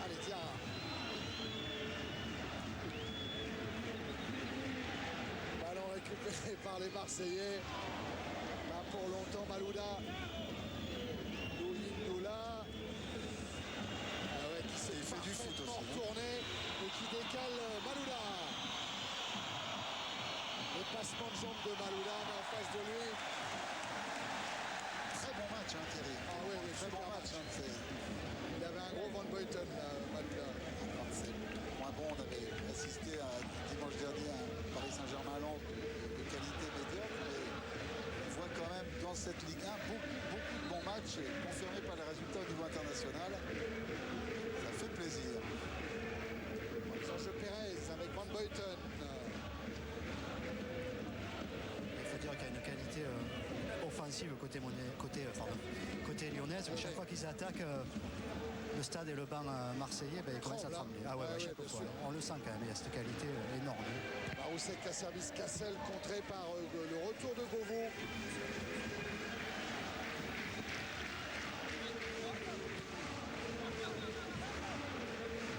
Allez, Diarra. Ballon récupéré par les Marseillais. Là pour longtemps, Malouda. Louindoula. Qui s'est
fait du foot aussi,
retourné et qui décale Malouda. Le passement de jambe de Malouda, mais en face de lui.
Très bon match, Thierry.
Ah oui,
Très bon match.
Il avait un gros Van Buiten, Malouda.
C'est moins bon. On avait assisté à dimanche dernier à Paris Saint-Germain-Lens de qualité médiocre, mais on voit quand même dans cette Ligue 1 beaucoup de bons matchs et confirmés par les résultats au niveau international. Ça fait plaisir.
Serge Pérez avec Van Buiten.
Il faut dire qu'il y a une qualité offensive côté lyonnaise. Chaque fois qu'ils attaquent, le stade et le banc marseillais, ils commencent à trembler. Ah ouais, chaque fois. On le sent quand même, il y a cette qualité énorme.
Maroussek à service Cassel, contré par le retour de Govou.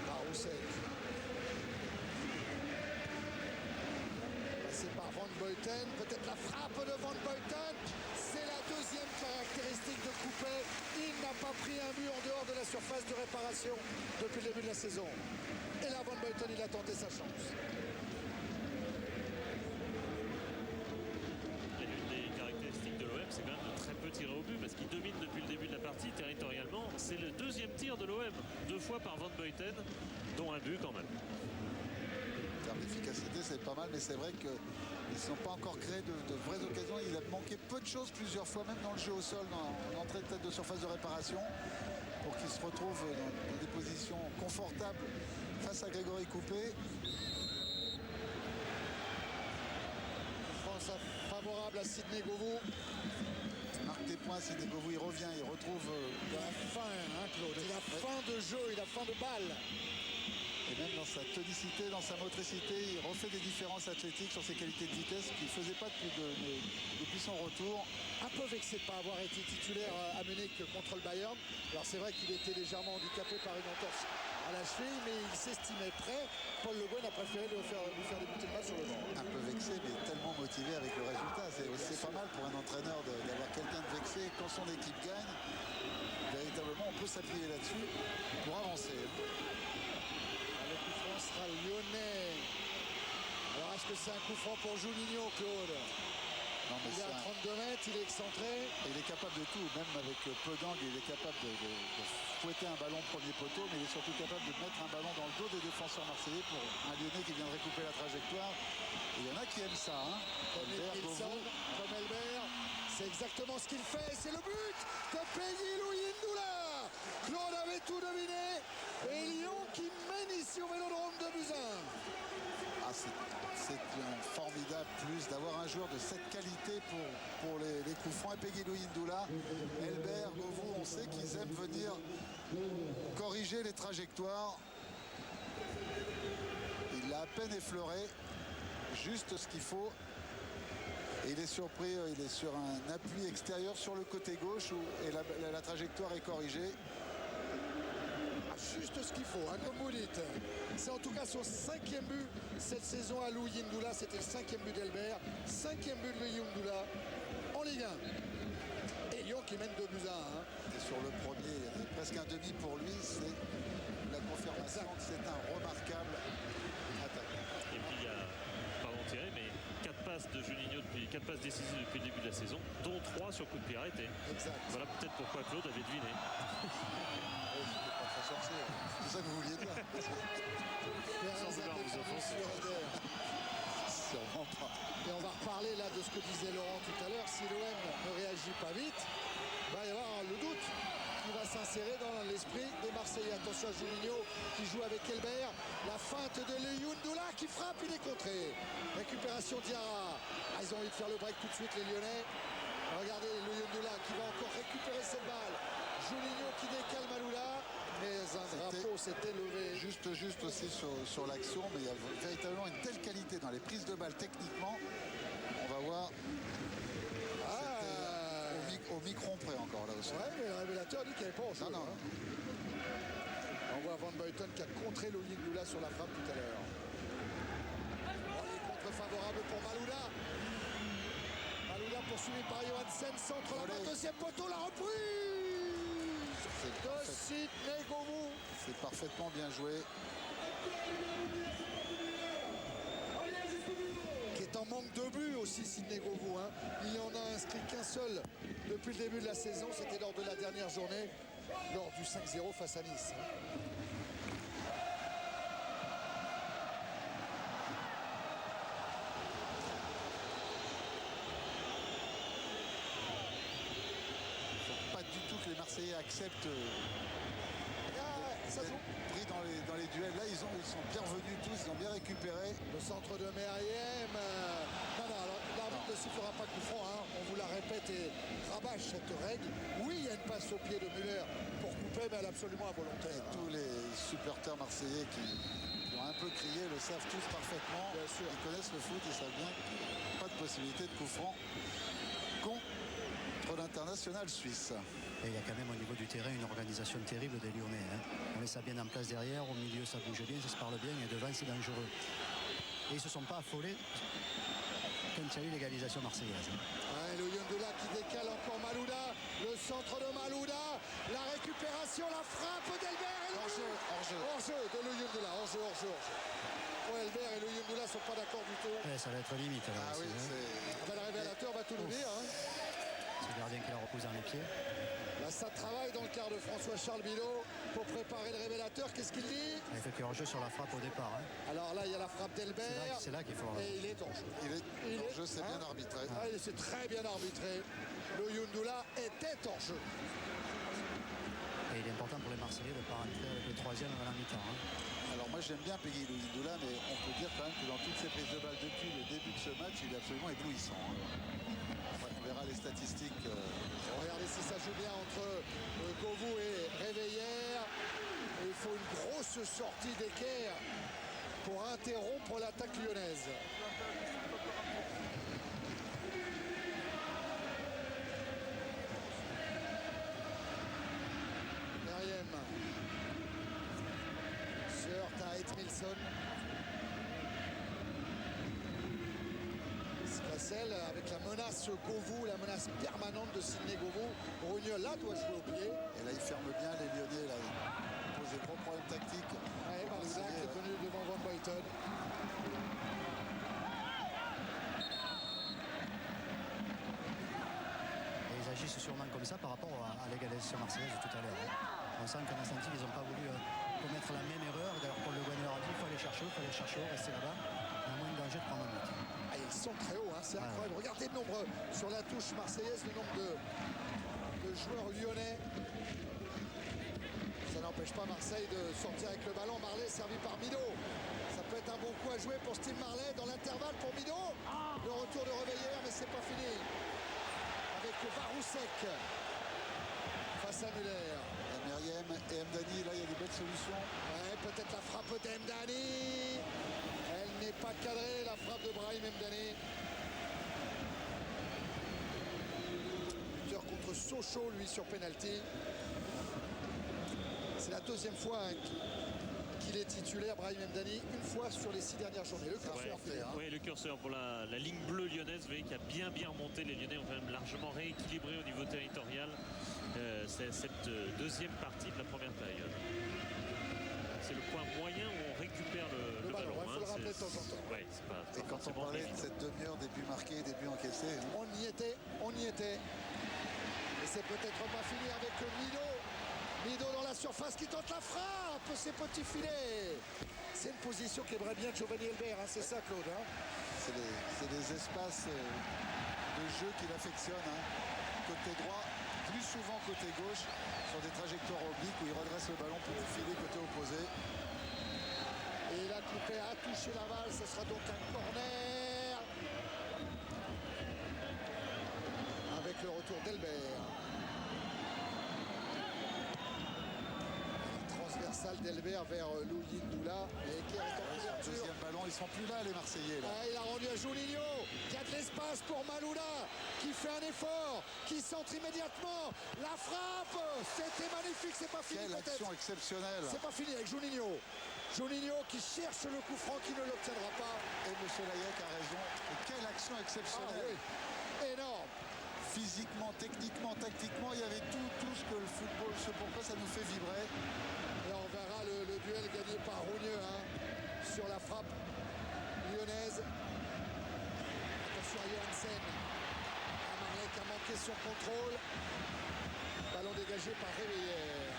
Maroussek. Passé par Van Buiten, peut-être la frappe de Van Buiten. C'est la deuxième caractéristique de Coupet. Il n'a pas pris un but en dehors de la surface de réparation depuis le début de la saison. Et là, Van Buiten, il a tenté sa chance.
Et l'une des caractéristiques de l'OM, c'est quand même de très peu tirer au but parce qu'il domine depuis le début de la partie territorialement. C'est le deuxième tir de l'OM, 2 fois par Van Buiten, dont un but quand même.
En termes d'efficacité, c'est pas mal, mais c'est vrai qu'ils ne sont pas encore créés de vraies occasions. Il a manqué peu de choses plusieurs fois, même dans le jeu au sol, en entrée de tête de surface de réparation, pour qu'il se retrouve dans des positions confortables face à Grégory Coupet.
France favorable à Sidney Govou.
Marque des points, Sidney Govou, il revient, il retrouve...
Il a faim, Claude. Il a faim de jeu, il a faim de balle.
Et même dans sa tonicité, dans sa motricité, il refait des différences athlétiques sur ses qualités de vitesse qu'il ne faisait pas depuis son retour.
Un peu vexé de ne pas avoir été titulaire à Munich contre le Bayern. Alors c'est vrai qu'il était légèrement handicapé par une entorse à la cheville, mais il s'estimait prêt. Paul Le Guen a préféré lui faire débuter le match sur le banc.
Un peu vexé, mais tellement motivé avec le résultat. C'est pas mal pour un entraîneur d'avoir quelqu'un de vexé quand son équipe gagne. Véritablement, on peut s'appuyer là-dessus pour avancer.
Le coup franc sera lyonnais. Alors est-ce que c'est un coup franc pour Juninho, Claude?
Non, mais
il est à 32 mètres, il est excentré.
Il est capable de tout, même avec peu d'angle, il est capable de fouetter un ballon premier poteau, mais il est surtout capable de mettre un ballon dans le dos des défenseurs marseillais pour un Lyonnais qui viendrait couper la trajectoire. Et il y en a qui aiment ça.
Comme Edmilson, comme Elbert, c'est exactement ce qu'il fait. C'est le but de Peggy Louindoula. Claude avait tout deviné. Et Lyon qui mène ici au Vélodrome de Buzyn.
Ah, c'est un formidable plus d'avoir un joueur de cette qualité pour les coups francs. Et Peggy Louindoula, Elbert, Govou, on sait qu'ils aiment venir corriger les trajectoires. Il l'a à peine effleuré, juste ce qu'il faut. Et il est surpris, il est sur un appui extérieur sur le côté gauche et la trajectoire est corrigée.
Juste ce qu'il faut, hein, comme vous dites. C'est en tout cas son 5e but cette saison à Louindoula. C'était le 5e but d'Elbert. 5e but de Louindoula en Ligue 1. Et Lyon qui mène 2 buts à 1. Hein.
Et sur le premier, il y a presque un demi pour lui. C'est la confirmation que c'est un remarquable attaquant.
Et puis il y a, pardon Thierry, mais 4 passes de Juninho, 4 passes décisives depuis le début de la saison, dont 3 sur coup de pied arrêté.
Exact.
Voilà peut-être pourquoi Claude avait deviné.
C'est ça que vous vouliez dire.
Sans vouloir vous offenser.
Sûrement pas.
Et on va reparler là de ce que disait Laurent tout à l'heure. Si l'OM ne réagit pas vite, il va y avoir le doute qui va s'insérer dans l'esprit des Marseillais. Attention à Juninho qui joue avec Elbert. La feinte de Louindoula qui frappe, il est contré. Récupération Diarra. Ah, ils ont envie de faire le break tout de suite les Lyonnais. Regardez Louindoula qui va encore récupérer cette balle. Juninho qui décale Maloula. Mais un drapeau s'était levé.
Juste aussi sur l'action, mais il y a véritablement une telle qualité dans les prises de balles techniquement. On va voir. Au micron près encore là aussi.
Ouais, mais le révélateur dit qu'il n'y avait pas en jeu.
Non.
On voit Van Buiten qui a contré Louindoula sur la frappe tout à l'heure. Contre favorable pour Maloula. Maloula poursuivi par Johansen, centre la deuxième poteau, la reprise de Sidney Govou.
C'est parfaitement bien joué.
Qui est en manque de but aussi, Sidney Govou. Hein. Il en a inscrit qu'un seul depuis le début de la saison. C'était lors de la dernière journée, lors du 5-0 face à Nice.
Les Marseillais acceptent
ça
d'être pris dans les duels. Là, ils sont bien revenus tous, ils ont bien récupéré.
Le centre de Meriem. L'arbitre ne sifflera pas de coup franc. Hein. On vous la répète et rabâche cette règle. Oui, il y a une passe au pied de Müller pour couper, mais elle est absolument involontaire.
Et tous les supporters marseillais qui ont un peu crié le savent tous parfaitement.
Bien sûr.
Ils connaissent le foot, ils savent bien qu'il n'y a pas de possibilité de coup franc contre l'international suisse.
Et il y a quand même au niveau du terrain une organisation terrible des Lyonnais. Hein. On met ça bien en place derrière, au milieu ça bouge bien, ça se parle bien, et devant c'est dangereux. Et ils ne se sont pas affolés quand il y a eu l'égalisation marseillaise.
Ouais, Louindoula qui décale encore Maloula, le centre de Maloula, la récupération, la frappe d'Elbert et hors-jeu de Louindoula, hors-jeu. Elbert et Louindoula ne sont pas d'accord du tout.
Ouais, ça va être limite. Là,
oui,
le révélateur va tout nous dire. Hein.
C'est le gardien qui la repose dans les pieds.
Là, ça travaille dans le quart de François-Charles Bilot pour préparer le révélateur. Qu'est-ce qu'il dit?
Il fait qu'il y a hors-jeu sur la frappe au départ. Hein.
Alors là, il y a la frappe d'Elbert.
C'est là qu'il faut.
Et il est en jeu.
Il est en jeu, c'est bien arbitré.
C'est très bien arbitré. Louindoula était en jeu.
Et il est important pour les Marseillais de ne pas rentrer avec le troisième avant la mi-temps. Hein.
Alors moi j'aime bien Peggy Louindoula, mais on peut dire quand même que dans toutes ses prises de balles depuis le début de ce match, il est absolument éblouissant. Hein. On verra les statistiques.
Regardez si ça joue bien entre Govou et Réveillère. Il faut une grosse sortie d'équerre pour interrompre l'attaque lyonnaise. Meriem se heurte à Edmilson. Cassel avec la menace Govou, la menace permanente de Sidney Govou. Rognol là doit jouer au pied.
Et là il ferme bien les Lyonnais. Là, il pose des gros problèmes tactiques.
Ouais, Barzac est venu devant Van Buiten.
Et ils agissent sûrement comme ça par rapport à l'égalisation marseillaise de tout à l'heure. Hein. On sent qu'en instant ils n'ont pas voulu commettre la même erreur. D'ailleurs Paul Le Guen leur a dit il faut aller chercher, rester là-bas. Il y a moins de danger de prendre un but.
Ah, ils sont très hauts, hein, c'est incroyable. Regardez le nombre sur la touche marseillaise, le nombre de joueurs lyonnais. Ça n'empêche pas Marseille de sortir avec le ballon. Marley servi par Milo. Ça peut être un bon coup à joué pour Steve Marley dans l'intervalle pour Mido. Le retour de Reveillère, mais c'est pas fini. Avec Varousek face à Muller.
Meriem et Mdani, là il y a des belles solutions.
Ouais, peut-être la frappe d'Mdani. Elle n'est pas cadrée, la frappe de Brahim Mdani. Buteur contre Sochaux, lui, sur penalty. C'est la deuxième fois qu'il est titulaire, Brahim Mdani, une fois sur les 6 dernières journées. Le curseur fait.
Oui, le curseur pour la ligne bleue lyonnaise, vous voyez, qui a bien remonté. Les Lyonnais ont quand même largement rééquilibré au niveau territorial cette deuxième partie de la première période. C'est le point moyen où on récupère le ballon.
Il faut le rappeler de temps en temps.
Ouais, c'est pas
Et quand on
forcément
parlait de
évident.
cette demi-heure, début marqué, début encaissé,
On y était. Et c'est peut-être pas fini avec Mido. Mido dans la surface qui tente la frappe, ces petits filets. C'est une position qui aimerait bien Giovanni Elbert, hein, c'est ça Claude. Hein.
c'est des espaces de jeu qu'il affectionne. Hein. Côté droit, plus souvent côté gauche, sur des trajectoires obliques où il redresse le ballon pour filer côté opposé.
Et il a coupé, a touché la balle, ce sera donc un corner. Avec le retour d'Elbert. Transversale d'Elbert vers Louis Ndoula. Et qui est en couverture.
Deuxième ballon, ils sont plus là les Marseillais. Là.
Il a rendu à Juninho. Il y a de l'espace pour Maloula qui fait un effort, qui centre immédiatement. La frappe, c'était magnifique, c'est pas fini
Quelle
peut-être.
action exceptionnelle.
C'est pas fini avec Juninho. Juninho qui cherche le coup franc, qui ne l'obtiendra pas.
Et M. Layek a raison. Et quelle action exceptionnelle.
Énorme.
Physiquement, techniquement, tactiquement, il y avait tout ce que le football, ce pourquoi ça nous fait vibrer.
Et on verra le duel gagné par Rougneux sur la frappe lyonnaise. Attention à Johansen. Marley qui a manqué son contrôle. Ballon dégagé par Réveillère.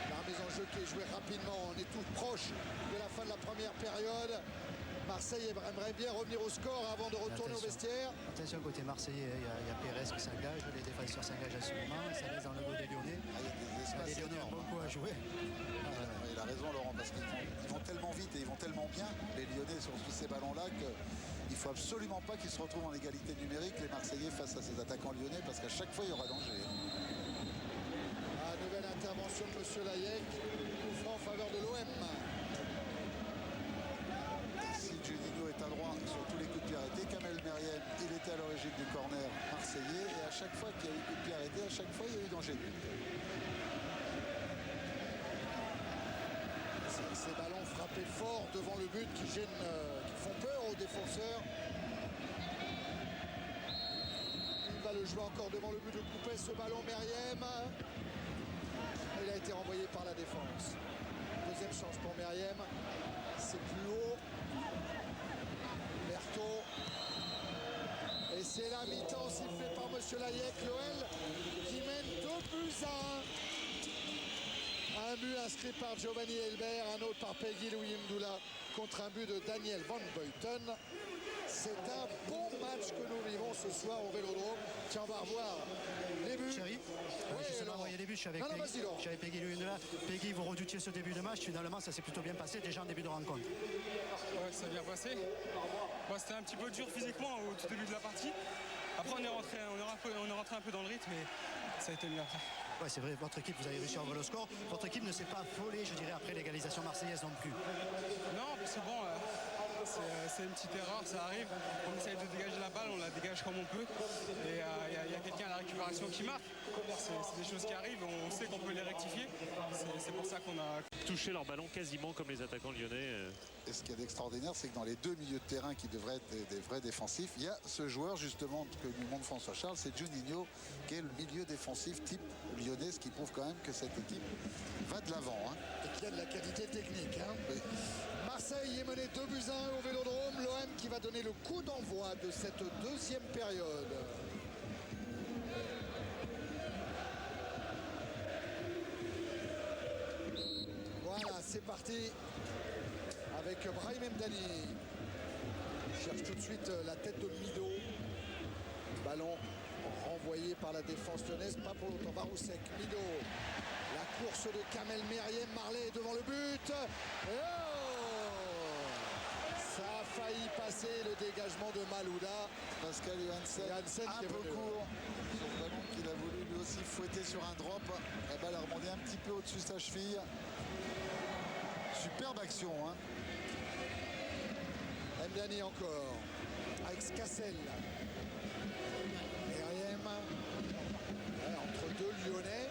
La remise en jeu qui est jouée rapidement. On est tout proche de la fin de la première période. Marseille aimerait bien revenir au score avant de retourner au vestiaire.
Attention côté marseillais, il y a Pérez qui s'engage, les défenseurs s'engagent à ce moment, ça laisse dans le dos des Lyonnais.
Ah, il y a des espaces
Les Lyonnais ont
énormes.
beaucoup à jouer.
Il a raison Laurent, parce qu'ils vont tellement vite et ils vont tellement bien, les Lyonnais, sur ces ballons-là, qu'il ne faut absolument pas qu'ils se retrouvent en égalité numérique, les Marseillais, face à ces attaquants lyonnais, parce qu'à chaque fois, il y aura danger.
Nouvelle intervention de M. Layek, coup franc en faveur de l'OM.
Si Juninho est à droit sur tous les coups de pied arrêtés, Kamel Meriem, il était à l'origine du corner marseillais, et à chaque fois qu'il y a eu coup de pied arrêté, à chaque fois, il y a eu danger.
Ces ballons frappés fort devant le but qui gênent, qui font peur aux défenseurs. Il va le jouer encore devant le but de couper ce ballon Meriem. Il a été renvoyé par la défense. Deuxième chance pour Meriem. C'est plus haut. Berthaud. Et c'est la mi-temps sifflée par M. Layek. L'OL qui mène 2-1. Un but inscrit par Giovanni Elbert, un autre par Peggy Louis Ndoula contre un but de Daniel Van Buiten. C'est un bon match que nous vivons ce soir au Vélodrome. Tiens, on va revoir les buts.
Chéri, justement,
Laurent.
voyez les buts, je suis avec
Non,
Peggy,
vas-y, Laurent.
je suis avec Peggy Louis-Ndoula. Peggy, vous redoutiez ce début de match, finalement ça s'est plutôt bien passé déjà en début de rencontre.
Ouais, ça a bien passé. C'était un petit peu dur physiquement au tout début de la partie. Après on est rentré un peu dans le rythme, mais ça a été mieux après.
Ouais, c'est vrai, votre équipe, vous avez réussi à ouvrir le score. Votre équipe ne s'est pas affolée, je dirais, après l'égalisation marseillaise non plus.
Non, parce que bon, c'est une petite erreur, ça arrive. On essaye de dégager la balle, on la dégage comme on peut. Et il y a quelqu'un à la récupération qui marque. C'est des choses qui arrivent, on sait qu'on peut les rectifier. C'est pour ça qu'on a
touché leur ballon quasiment comme les attaquants lyonnais.
Et ce qui est d'extraordinaire, c'est que dans les deux milieux de terrain qui devraient être des vrais défensifs, il y a ce joueur justement que nous montre François Charles, c'est Juninho, qui est le milieu défensif type lyonnais, ce qui prouve quand même que cette équipe va de l'avant. Hein.
Et qu'il y a de la qualité technique. Hein.
Oui.
Marseille est mené 2-1 au Vélodrome. L'OM qui va donner le coup d'envoi de cette deuxième période. Voilà, c'est parti avec Brahim Mdani. Cherche tout de suite la tête de Mido. Ballon renvoyé par la défense lyonnaise, pas pour longtemps. Varousek, Mido. La course de Kamel Meriem. Marley est devant le but. Et ça a failli passer, le dégagement de Malouda.
Pascal Johansen
Johansen
un
qui est
peu
venu,
court sur le ballon qu'il a voulu lui aussi fouetter sur un drop. La balle a rebondi un petit peu au-dessus de sa cheville. Superbe action, hein.
Mdani encore avec Scassel. Meriem entre deux Lyonnais.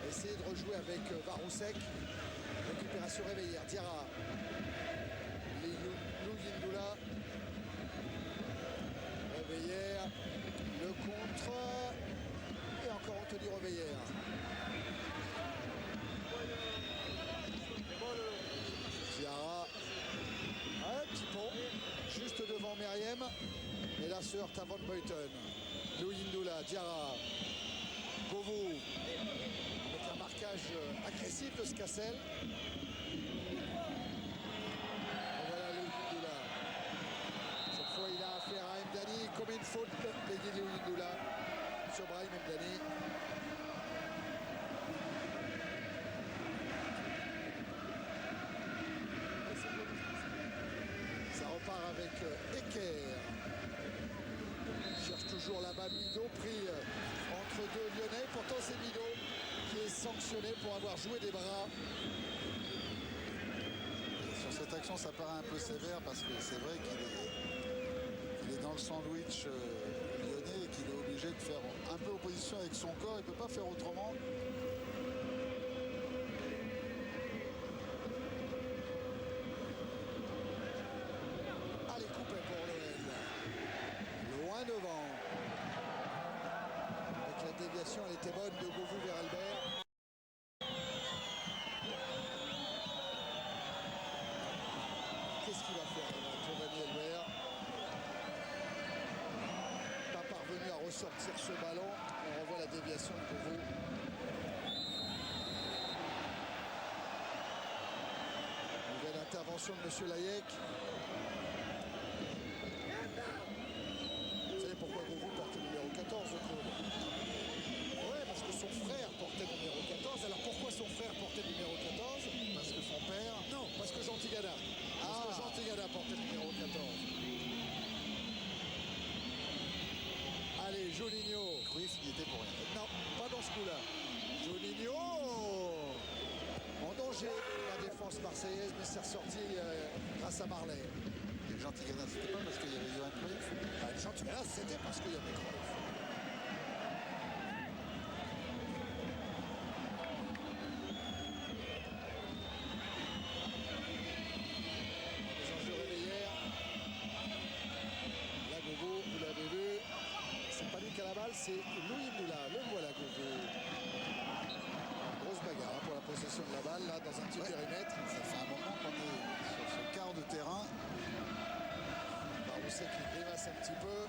Essayer de rejouer avec Varousek. Récupération Réveillère. Diarra. Lougindoula. Réveillère. Le contre. Et encore Anthony Réveillère. Diarra. Un petit pont. Juste devant Meriem. Et là se heurte à Van Buiten. Lougindoula. Diarra. Govou. Avec un marquage agressif de Scassel. Voilà Lougindoula. Cette fois il a affaire à Mdani. Il commet une faute Peggy Lougindoula sur Brahim Mdani. Ça repart avec Eker. Il cherche toujours là-bas Mido pris entre deux Lyonnais. Pourtant c'est Mido qui est sanctionné pour avoir joué des bras.
Sur cette action, ça paraît un peu sévère parce que c'est vrai qu'il est dans le sandwich lyonnais et qu'il est obligé de faire un peu opposition avec son corps. Il ne peut pas faire autrement.
Allez, coupé pour l'OL. Loin devant. Avec la déviation, elle était bonne de Govou vers Albert. Qu'est-ce qu'il va faire Giovanni Albert? Pas parvenu à ressortir ce ballon. On revoit la déviation de Govou. Nouvelle intervention de M. Layek. Vous savez pourquoi Govou portait le numéro 14, Claude? Oui, parce que son frère portait le numéro 14. Alors pourquoi son frère portait le numéro 14?
Parce que son père...
Non, parce que Jean Tigana. Parce que Jean Tigana portait le numéro 14. Allez, Juninho.
Cruyff n'y était pour rien.
Non, pas dans ce coup-là. Juninho en danger, la défense marseillaise, mais c'est ressorti grâce à Marley.
Et Jean Tigana, c'était pas parce qu'il y avait Johan Cruyff.
Jean Tigana, c'était parce qu'il y avait Cruyff. Les enjeux Réveillère. Là, Gogo, vous l'avez vu. C'est pas lui qui a la balle, c'est Lougindoula. Le voilà, Gogo. Grosse bagarre pour la possession de la balle, là, dans un petit périmètre.
Ça fait un moment qu'on est sur ce quart de terrain.
Barousset qui grimace un petit peu.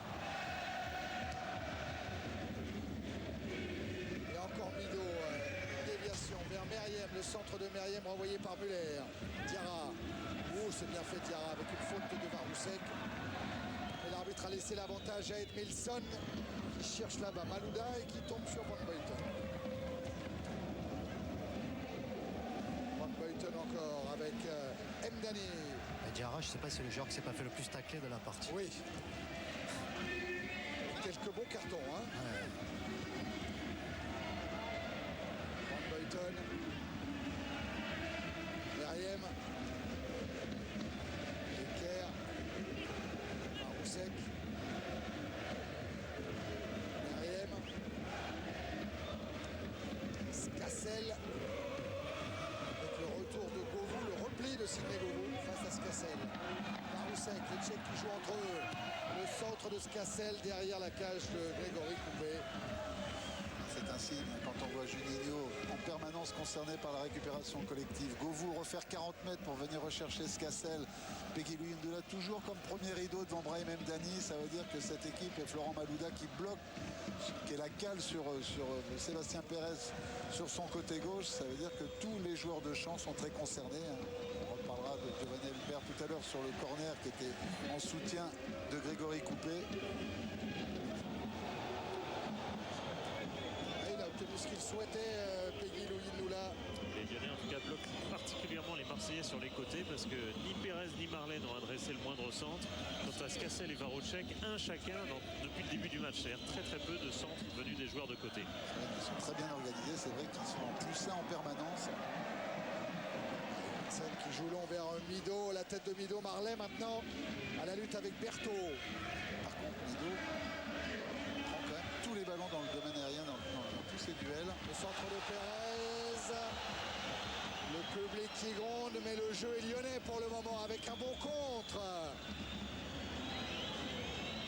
Et encore Mido, déviation vers Meriem, le centre de Meriem renvoyé par Muller. Diarra. Oh, c'est bien fait Diarra avec une faute de Varousek. Et l'arbitre a laissé l'avantage à Edmilson qui cherche là-bas Malouda et qui tombe sur Van Buiten. Van Buiten encore avec Mdani.
Diarra, je ne sais pas si c'est le joueur qui s'est pas fait le plus taclé de la partie.
Oui. Quelques bons cartons, hein.
Ouais.
Van Buiten. Meriem. Eker. Marousek. Meriem. Scassel. Avec le retour de Govou, le repli de Sidney Govou face à Scassel. Marousek, les Tchèques qui jouent entre eux. Le centre de Scassel derrière la cage de Grégory Coupé.
C'est un signe quand on voit Juninho en permanence concerné par la récupération collective. Govou refaire 40 mètres pour venir rechercher Scassel. Peggy Lougindoula toujours comme premier rideau devant Brahim Mdani. Ça veut dire que cette équipe est Florent Malouda qui bloque, qui est la cale sur Sébastien Pérez sur son côté gauche. Ça veut dire que tous les joueurs de champ sont très concernés. On reparlera de Giovanni Albert tout à l'heure sur le corner qui était en soutien de Grégory Coupé.
Il a obtenu ce qu'il souhaitait, Peggy Louindoula.
Les Lyonnais en tout cas bloquent particulièrement les Marseillais sur les côtés parce que ni Pérez ni Marley n'ont adressé le moindre centre. Quant à Scassel et Varocek, un chacun depuis le début du match. C'est-à-dire très peu de centres venus des joueurs de côté.
Ils sont très bien organisés, c'est vrai qu'ils sont poussés en permanence.
Scène qui joue long vers Mido, la tête de Mido. Marley maintenant à la lutte avec Berthaud.
Par contre, Mido prend quand même tous les ballons dans le domaine aérien, dans tous ces duels.
Le centre de Pérez. Le public qui gronde, mais le jeu est lyonnais pour le moment avec un bon contre.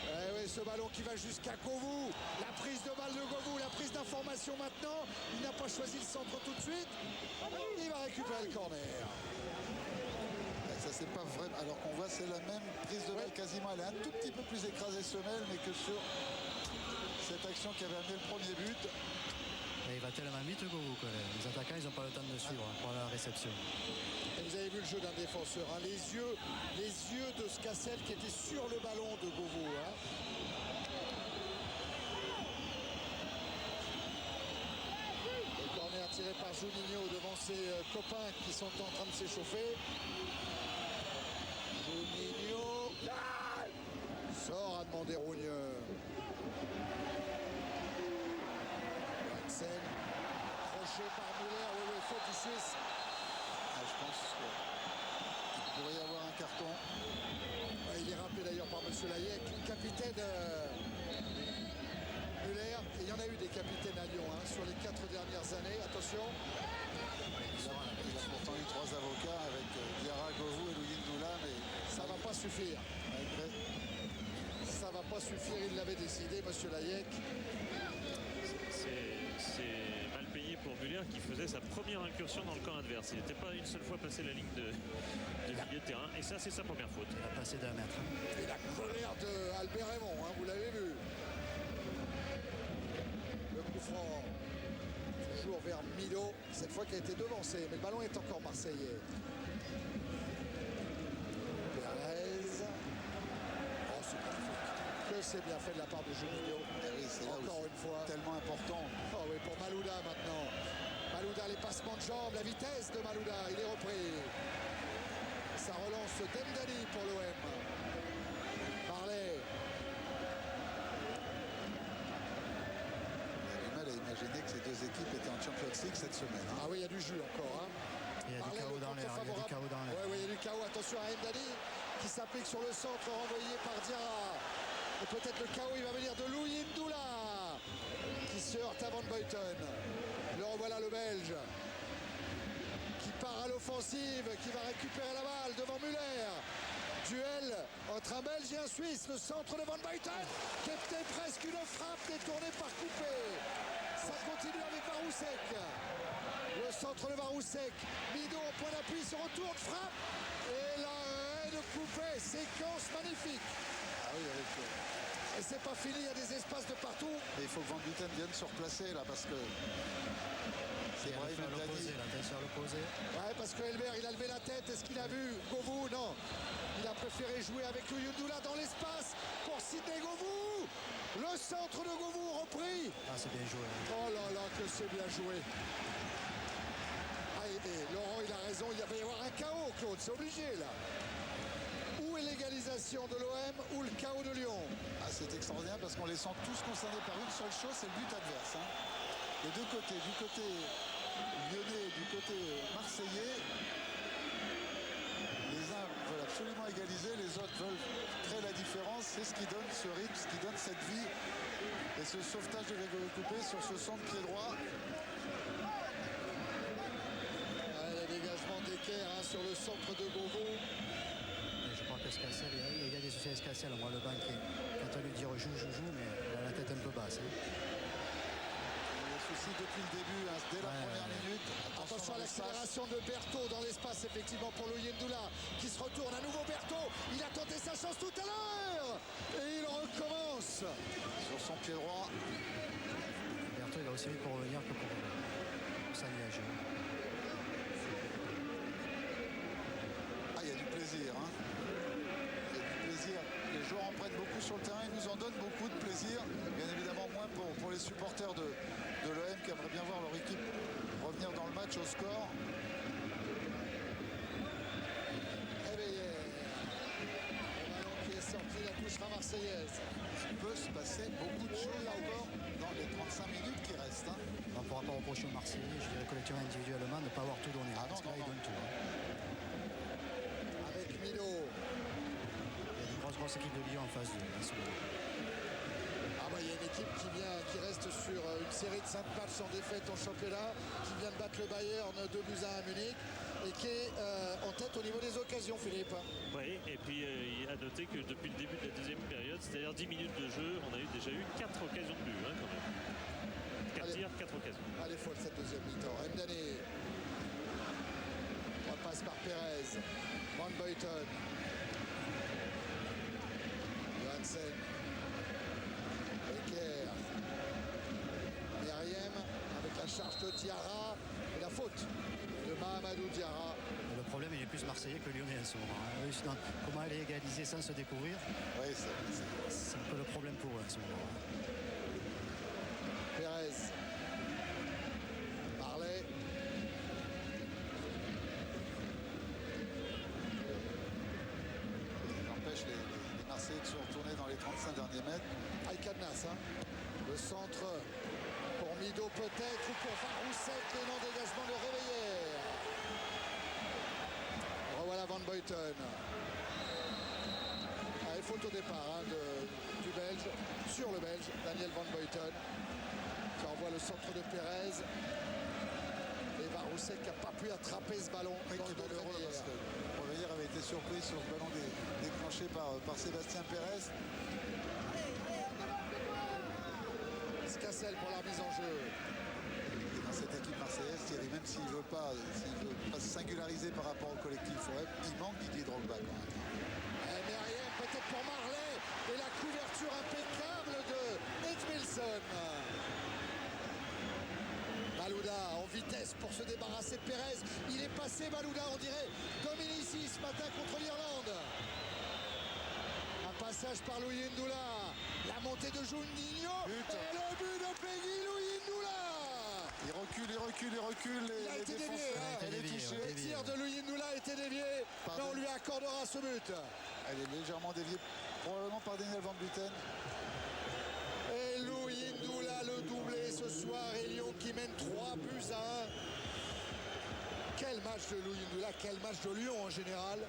Eh oui, ce ballon qui va jusqu'à Govou. La prise de balle de Govou, la prise d'information maintenant. Il n'a pas choisi le centre tout de suite. Il va récupérer le corner.
Ça c'est pas vrai, alors qu'on voit c'est la même prise de balle quasiment. Elle est un tout petit peu plus écrasée semelle, mais que sur cette action qui avait amené le premier but.
Et il va tellement vite, Govou, que les attaquants, ils n'ont pas le temps de suivre pour la réception.
Et vous avez vu le jeu d'un défenseur, hein. Les yeux de Scassel qui était sur le ballon de Govou. Hein. Le corner tiré par Juninho devant ses copains qui sont en train de s'échauffer. Juninho sort à demander Rougneux. Axel, crochet par Muller, oui, faute du Suisse.
Je pense qu'il pourrait y avoir un carton.
Il est rappelé d'ailleurs par M. Layek, capitaine Muller. Et il y en a eu des capitaines à Lyon hein, sur les 4 dernières années. Attention.
Il a pourtant eu 3 avocats avec Diarra, Govou et Louindoula, mais
Ça va pas suffire. Ça va pas suffire, il l'avait décidé, M. Layek.
C'est mal payé pour Muller qui faisait sa première incursion dans le camp adverse. Il n'était pas une seule fois passé la ligne de milieu de terrain. Et ça, c'est sa première faute.
Il a passé d'1 mètre.
Et la colère de Albert Raymond, hein, vous l'avez vu. Le coup franc, toujours vers Milo, cette fois qui a été devancé. Mais le ballon est encore marseillais. Pérez. Oh, c'est magnifique. Que c'est bien fait de la part de Juninho.
oui, c'est là
Encore une fois.
tellement important.
Oh oui, pour Malouda maintenant. Malouda, les passements de jambes, la vitesse de Malouda, il est repris. Ça relance Dendali pour l'OM. Marley.
On a du mal à imaginer que ces deux équipes étaient en Champions League cette semaine.
Ah oui, il y a du jus encore. Hein.
Il y a du
Marley,
chaos
le
dans l'air. Il y a du chaos dans l'air.
Oui, il y a du chaos. Attention à Dendali qui s'applique sur le centre renvoyé par Diarra. Et peut-être le chaos, il va venir de Louindoula qui se heurte à Van Buiten. Le revoilà le Belge qui part à l'offensive, qui va récupérer la balle devant Muller. Duel entre un Belge et un Suisse. Le centre de Van Buiten qui était presque une frappe détournée par Coupé. Ça continue avec Varousek. Le centre de Varousek. Mido en point d'appui, se retourne, frappe. Et la haie de Coupé. Séquence magnifique.
Ah oui,
Et c'est pas fini, il y a des espaces de partout.
mais il faut que Van Buiten vienne se replacer là parce que c'est vrai,
Il a l'opposé, la tête sur l'opposé.
Ouais, parce que Elbert, il a levé la tête. Est-ce qu'il a vu Govou? Non. Il a préféré jouer avec Louindoula dans l'espace pour Sidney Govou. Le centre de Govou repris.
Ah, c'est bien joué.
Oh là là, que c'est bien joué. Ah, et Laurent, il a raison. Il va y avoir un chaos, Claude. C'est obligé, là. Où est l'égalisation de l'OM ou le chaos de Lyon?
ah, c'est extraordinaire parce qu'on les sent tous concernés par une seule chose, c'est le but adverse. Hein. Les deux côtés, du côté lyonnais et du côté marseillais, les uns veulent absolument égaliser, les autres veulent créer la différence. C'est ce qui donne ce rythme, ce qui donne cette vie et ce sauvetage de Grégory Coupé sur ce centre pied droit.
Ouais, le dégagement d'équerre hein, sur le centre de Govou.
Et je crois que Scassel, il y a des soucis avec Scassel. Moi, le banc, quand on lui dit joue, mais il a la tête un peu basse. Hein.
Souci depuis le début, hein, dès la première minute.
Attention à
dans l'espace.
l'accélération de Berthaud dans l'espace, effectivement, pour Louindoula qui se retourne. À nouveau Berthaud, il a tenté sa chance tout à l'heure. Et il recommence.
Sur son pied droit.
Berthaud, il va aussi vite pour revenir que pour Saint-Liège.
Ah, il y a du plaisir. Hein. Il y a du plaisir. Les joueurs en prennent beaucoup sur le terrain. Ils nous en donnent beaucoup de plaisir. Bien évidemment, moins pour les supporters de l'OM qui aimeraient bien voir leur équipe revenir dans le match au score.
Réveillé. Le ballon qui est sorti, la touche marseillaise.
Il peut se passer beaucoup de choses encore dans les 35 minutes qui restent. Hein.
On ne pourra pas reprocher aux Marseillais, je dirais collectivement individuellement, de ne pas avoir tout donné.
Ah non,
parce que là,
non,
ils donnent tout. Hein.
Avec Milo.
Il y a une grosse équipe de Lyon en face de en ce moment.
Ah bah, il y a une équipe qui reste sur une série de 5 matchs sans défaite en championnat, qui vient de battre le Bayern 2-1 à Munich et qui est en tête au niveau des occasions, Philippe.
Oui, et puis il a noté que depuis le début de la deuxième période, c'est-à-dire 10 minutes de jeu, on a déjà eu 4 occasions de but, hein, quand même. 4 tirs, 4 occasions.
Allez, folle cette deuxième mi-temps. Mdani. Repasse par Perez. Van Buiten. Johansen. Becker. Meriem avec la charge de Diarra et la faute de Mahamadou Diarra.
Le problème, il est plus marseillais que lyonnais en ce moment. Hein. Eux, sinon, comment aller égaliser sans se découvrir,
Oui,
c'est un peu le problème pour eux en ce moment. Hein.
Perez. Marley.
il empêche les Marseillais de se retourner dans les 35 derniers mètres.
Aïkadnas, hein. Le centre pour Mido peut-être ou pour Van Rousset, le non-dégagement de Réveillère. Revoilà Van Buiten. Il faut au départ du Belge, sur le Belge, Daniel Van Buiten, qui envoie le centre de Perez. Et Van Rousset qui n'a pas pu attraper ce ballon.
Oui,
dans
qui
le
est
dos de
malheureux parce
Réveillère.
que Réveillère avait été surpris sur ce ballon déclenché par Sébastien Pérez.
Cassel pour la mise en jeu.
Et dans cette équipe marseillaise, Thierry, même s'il ne veut pas se singulariser par rapport au collectif, il manque Didier Drogba quand même.
Meriem peut-être pour Marley et la couverture impeccable de Edmilson. Malouda en vitesse pour se débarrasser de Perez. Il est passé Malouda, on dirait Dominici ce matin contre l'Irlande. Un passage par Louis Ndoula. La montée de Juninho. Et le but de Peggy Louis Ndoula.
Il recule.
Il a été dévié.
Elle est touchée.
Le tir de Louis Ndoula a été dévié. Mais on lui accordera ce but.
Elle est légèrement déviée, probablement par Daniel Van Buiten.
Et Louis Ndoula le doublé ce soir et Lyon qui mène 3 buts à 1. Quel match de Louis Ndoula, quel match de Lyon en général.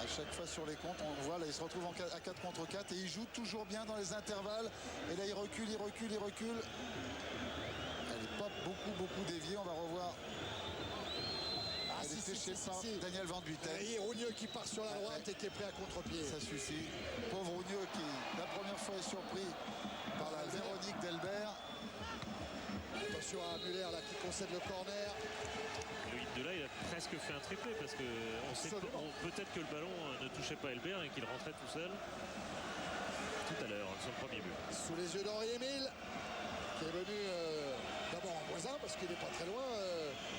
À chaque fois sur les comptes, on voit là, il se retrouve à 4 contre 4 et il joue toujours bien dans les intervalles. Et là, il recule. Elle n'est pas beaucoup déviée. On va revoir. Elle est séchée par Daniel Van Buiten.
Et Rougneux qui part sur la droite et qui est pris à contre-pied.
Ça suffit. Pauvre Rougneux qui, la première fois, est surpris par la Véronique d'Elbert.
Attention à Muller là qui concède le corner.
Louis de là, il a presque fait un triplé parce que on sait peut-être que le ballon ne touchait pas Elbert et qu'il rentrait tout seul tout à l'heure, son premier but.
Sous les yeux d'Henri Émile, qui est venu d'abord en voisin parce qu'il n'est pas très loin.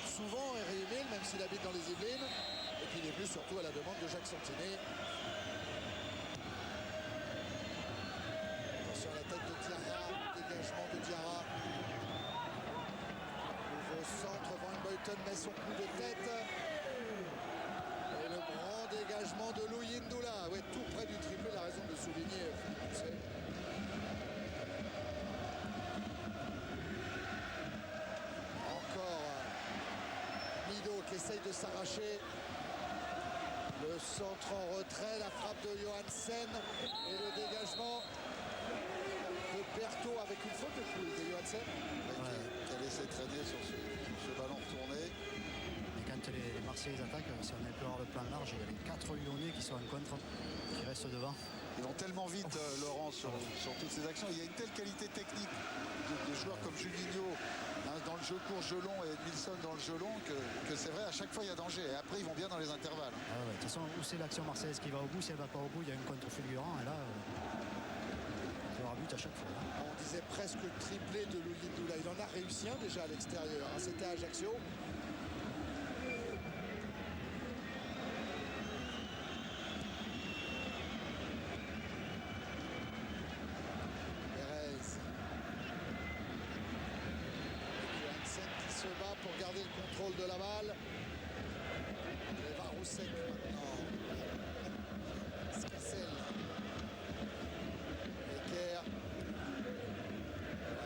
Souvent Henri Émile, même s'il habite dans les Yvelines. Et puis il est venu surtout à la demande de Jacques Santini. Attention à la tête de Diarra, dégagement de Diarra. Nouveau centre, Van Buiten met son coup de tête. Et le grand dégagement de Louis Ndoula. Ouais, tout près du triplé, il a raison de le souligner. Encore Mido qui essaye de s'arracher. Le centre en retrait, la frappe de Johansen et le dégagement de Berthaud avec une faute de couille de Johansen.
Qui a laissé traîner sur ce ballon retourné.
Et quand les Marseillais attaquent, si on a pu avoir le plan large, il y a les 4 Lyonnais qui sont en contre, qui restent devant.
Ils vont tellement vite, Laurent, sur toutes ces actions. Il y a une telle qualité technique de joueurs comme Juninho dans le jeu court, jeu long et Edmilson dans le jeu long que c'est vrai, à chaque fois il y a danger. Et après, ils vont bien dans les intervalles.
Ah ouais, de toute façon, où c'est l'action marseillaise qui va au bout, si elle ne va pas au bout, il y a une contre fulgurant. Et là, il y aura but à chaque fois. Hein.
On disait presque triplé de Louis Ndoula. Il en a réussi un déjà à l'extérieur. C'était à Ajaccio. Perez. de la balle. Et Varousek maintenant. Skassel. Eker.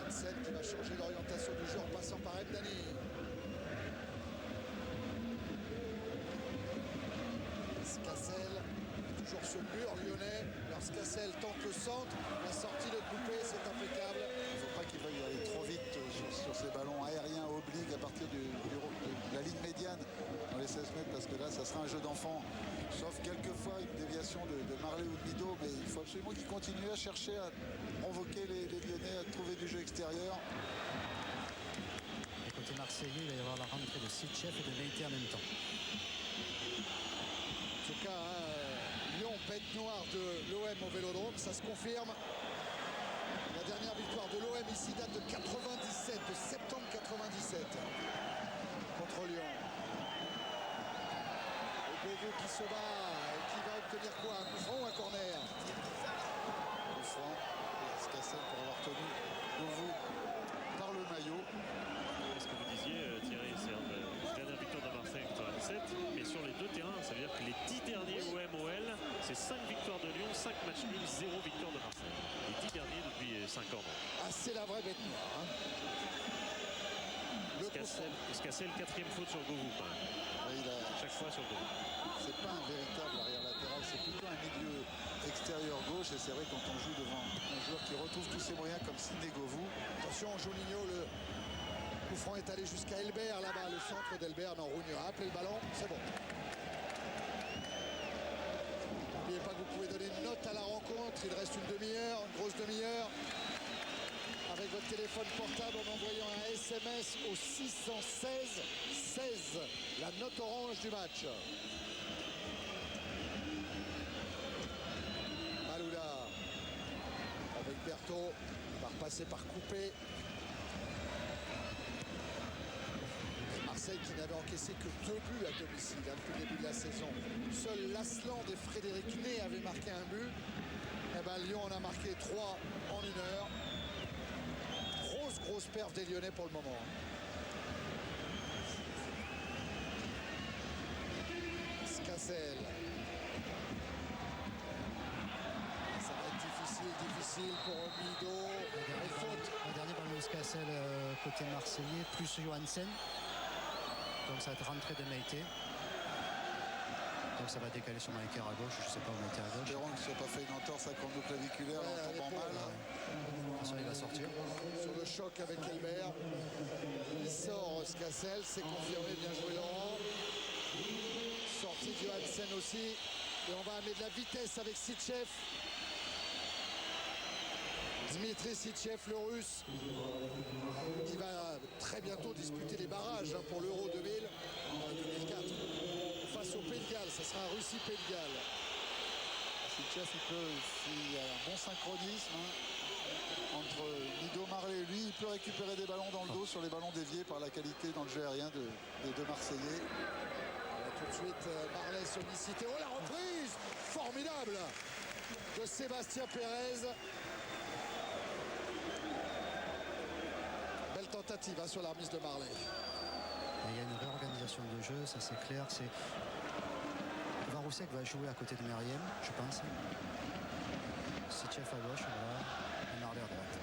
Hansen qui va changer d'orientation du jeu en passant par Mdani. Skassel, toujours ce mur lyonnais. Alors Skassel tente le centre, la sortie de Coupé, c'est impeccable.
Il ne faut pas qu'il veuille aller trop vite sur ces ballons aériens obliques à partir de la ligne médiane dans les 16 mètres, parce que là, ça sera un jeu d'enfant. Sauf quelquefois une déviation de Marley ou de Mido, mais il faut absolument qu'il continue à chercher à provoquer les Lyonnais, à trouver du jeu extérieur.
Et côté marseillais, il va y avoir la rentrée de Sitchef et de Meïté en même temps.
En tout cas, Lyon, bête noire de l'OM au Vélodrome, ça se confirme. La dernière victoire de l'OM ici date de 97, de septembre 97 contre Lyon. Et Beauvau qui se bat et qui va obtenir quoi? Un coup franc ou un corner?
Coup franc, et Skassel pour avoir tenu Beauvau par le maillot.
Ce que vous disiez, Thierry, c'est la dernière victoire de Marseille, victoire à 7, mais sur les deux terrains, ça veut dire que les 10 derniers OM-OL, c'est 5 victoires de Lyon, 5 matchs nuls, 0 victoire de Marseille. Les 10 derniers depuis 5 ans.
Ah, c'est la vraie bête noire. Hein. Le coup franc.
Skassel, 4e faute sur Govou, quand même.
Ouais,
Chaque fois sur Govou.
c'est pas un véritable arrière latéral, c'est plutôt un milieu extérieur gauche. Et c'est vrai, quand on joue devant un joueur qui retrouve tous ses moyens comme Sidney Govou.
Attention, Juninho, le coup franc est allé jusqu'à Elbert là-bas, le centre d'Elbert. Non, Rougnier a appelé le ballon, c'est bon. N'oubliez pas que vous pouvez donner une note à la rencontre. Il reste une demi-heure, une grosse demi-heure. Avec votre téléphone portable en envoyant un SMS au 616 16. La note orange du match. Maloula avec Berthaud. Il va repasser par Coupé. Marseille qui n'avait encaissé que 2 buts à domicile depuis le début de la saison. Seul l'Aslan et Frédéric Ney avaient marqué un but. Et ben, Lyon en a marqué 3 en 1 heure. Grosse perf des Lyonnais pour le moment. Skassel. Ça va être difficile pour Mido. Et faute.
Le dernier ballon de Skassel côté marseillais, plus Johansen. Donc ça va être rentrée de Meïté. Donc ça va décaler sur Meïté à gauche, je ne sais pas où Meïté à gauche.
Espérons qu'il ne soit pas fait une entorse acromioclaviculaire en tombant mal.
Attention, il va sortir.
Sur le choc avec Elbert. Il sort Skassel, c'est confirmé, bien joué Laurent. Sortie de Johansen aussi. Et on va amener de la vitesse avec Sitchef. Dmitri Sitchef, le russe, qui va très bientôt disputer les barrages pour l'Euro 2004. Face au Pays de Galles, ça sera Russie-Pays de Galles.
Sitchef, s'il y a un bon synchronisme entre Mido, Marley et lui, il peut récupérer des ballons dans le dos sur les ballons déviés par la qualité dans le jeu aérien des deux Marseillais.
Tout de suite, Marley sollicité. Oh, la reprise formidable de Sébastien Pérez. Belle tentative sur la remise de Marley.
Il y a une réorganisation de jeu, ça c'est clair. Varousek va jouer à côté de Meriem, je pense. Sitchef à gauche, voilà. Et Marley à droite.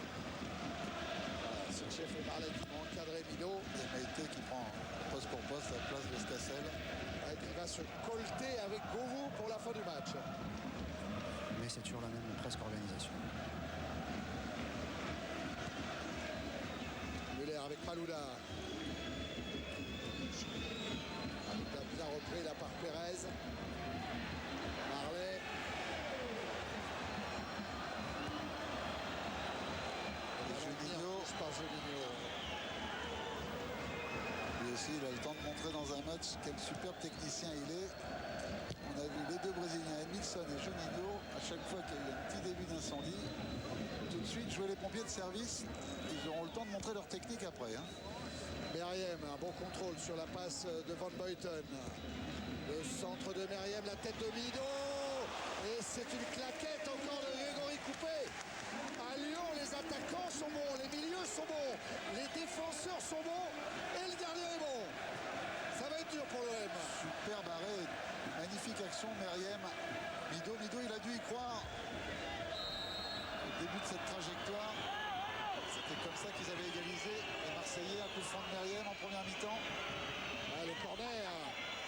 Sitchef et Marley qui vont encadrer Mido.
Et Meïté qui prend poste pour poste à la place de Skassel.
Et qui va se colter avec Govou pour la fin du match.
Mais c'est toujours la même presque organisation.
Muller avec Maloula. Maloula bien repris là par Pérez. Marley.
Et Juninho,
Par Juninho.
lui aussi, il a le temps de montrer dans un match quel superbe technicien il est. On a vu les deux Brésiliens, Edmilson et Juninho, à chaque fois qu'il y a eu un petit début d'incendie, tout de suite jouer les pompiers de service. Ils auront le temps de montrer leur technique après.
Meriem, un bon contrôle sur la passe de Van Buiten. Le centre de Meriem, la tête de Mido. Et c'est une claquette encore de Grégory Coupé. À Lyon, les attaquants sont bons, les milieux sont bons, les défenseurs sont bons et le gardien est bon. dur pour l'OM.
Superbe arrêt, magnifique action, Meriem. Mido, il a dû y croire. Au début de cette trajectoire, c'était comme ça qu'ils avaient égalisé. Les Marseillais, un coup franc de Meriem en première mi-temps.
Ah, le corner.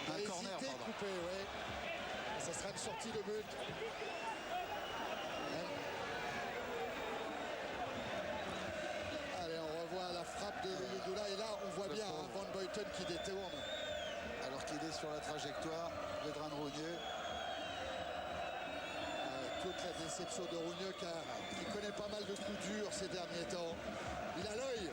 Il a hésité, coupé, ouais. Ça sera une sortie de but. Allez, on revoit la frappe de Yedula. Et là, on voit bien Van Buiten qui détourne.
Alors qu'il est sur la trajectoire, Vedran Rougneux.
Toute la déception de Rougneux qui connaît pas mal de coups durs ces derniers temps. Il a l'œil.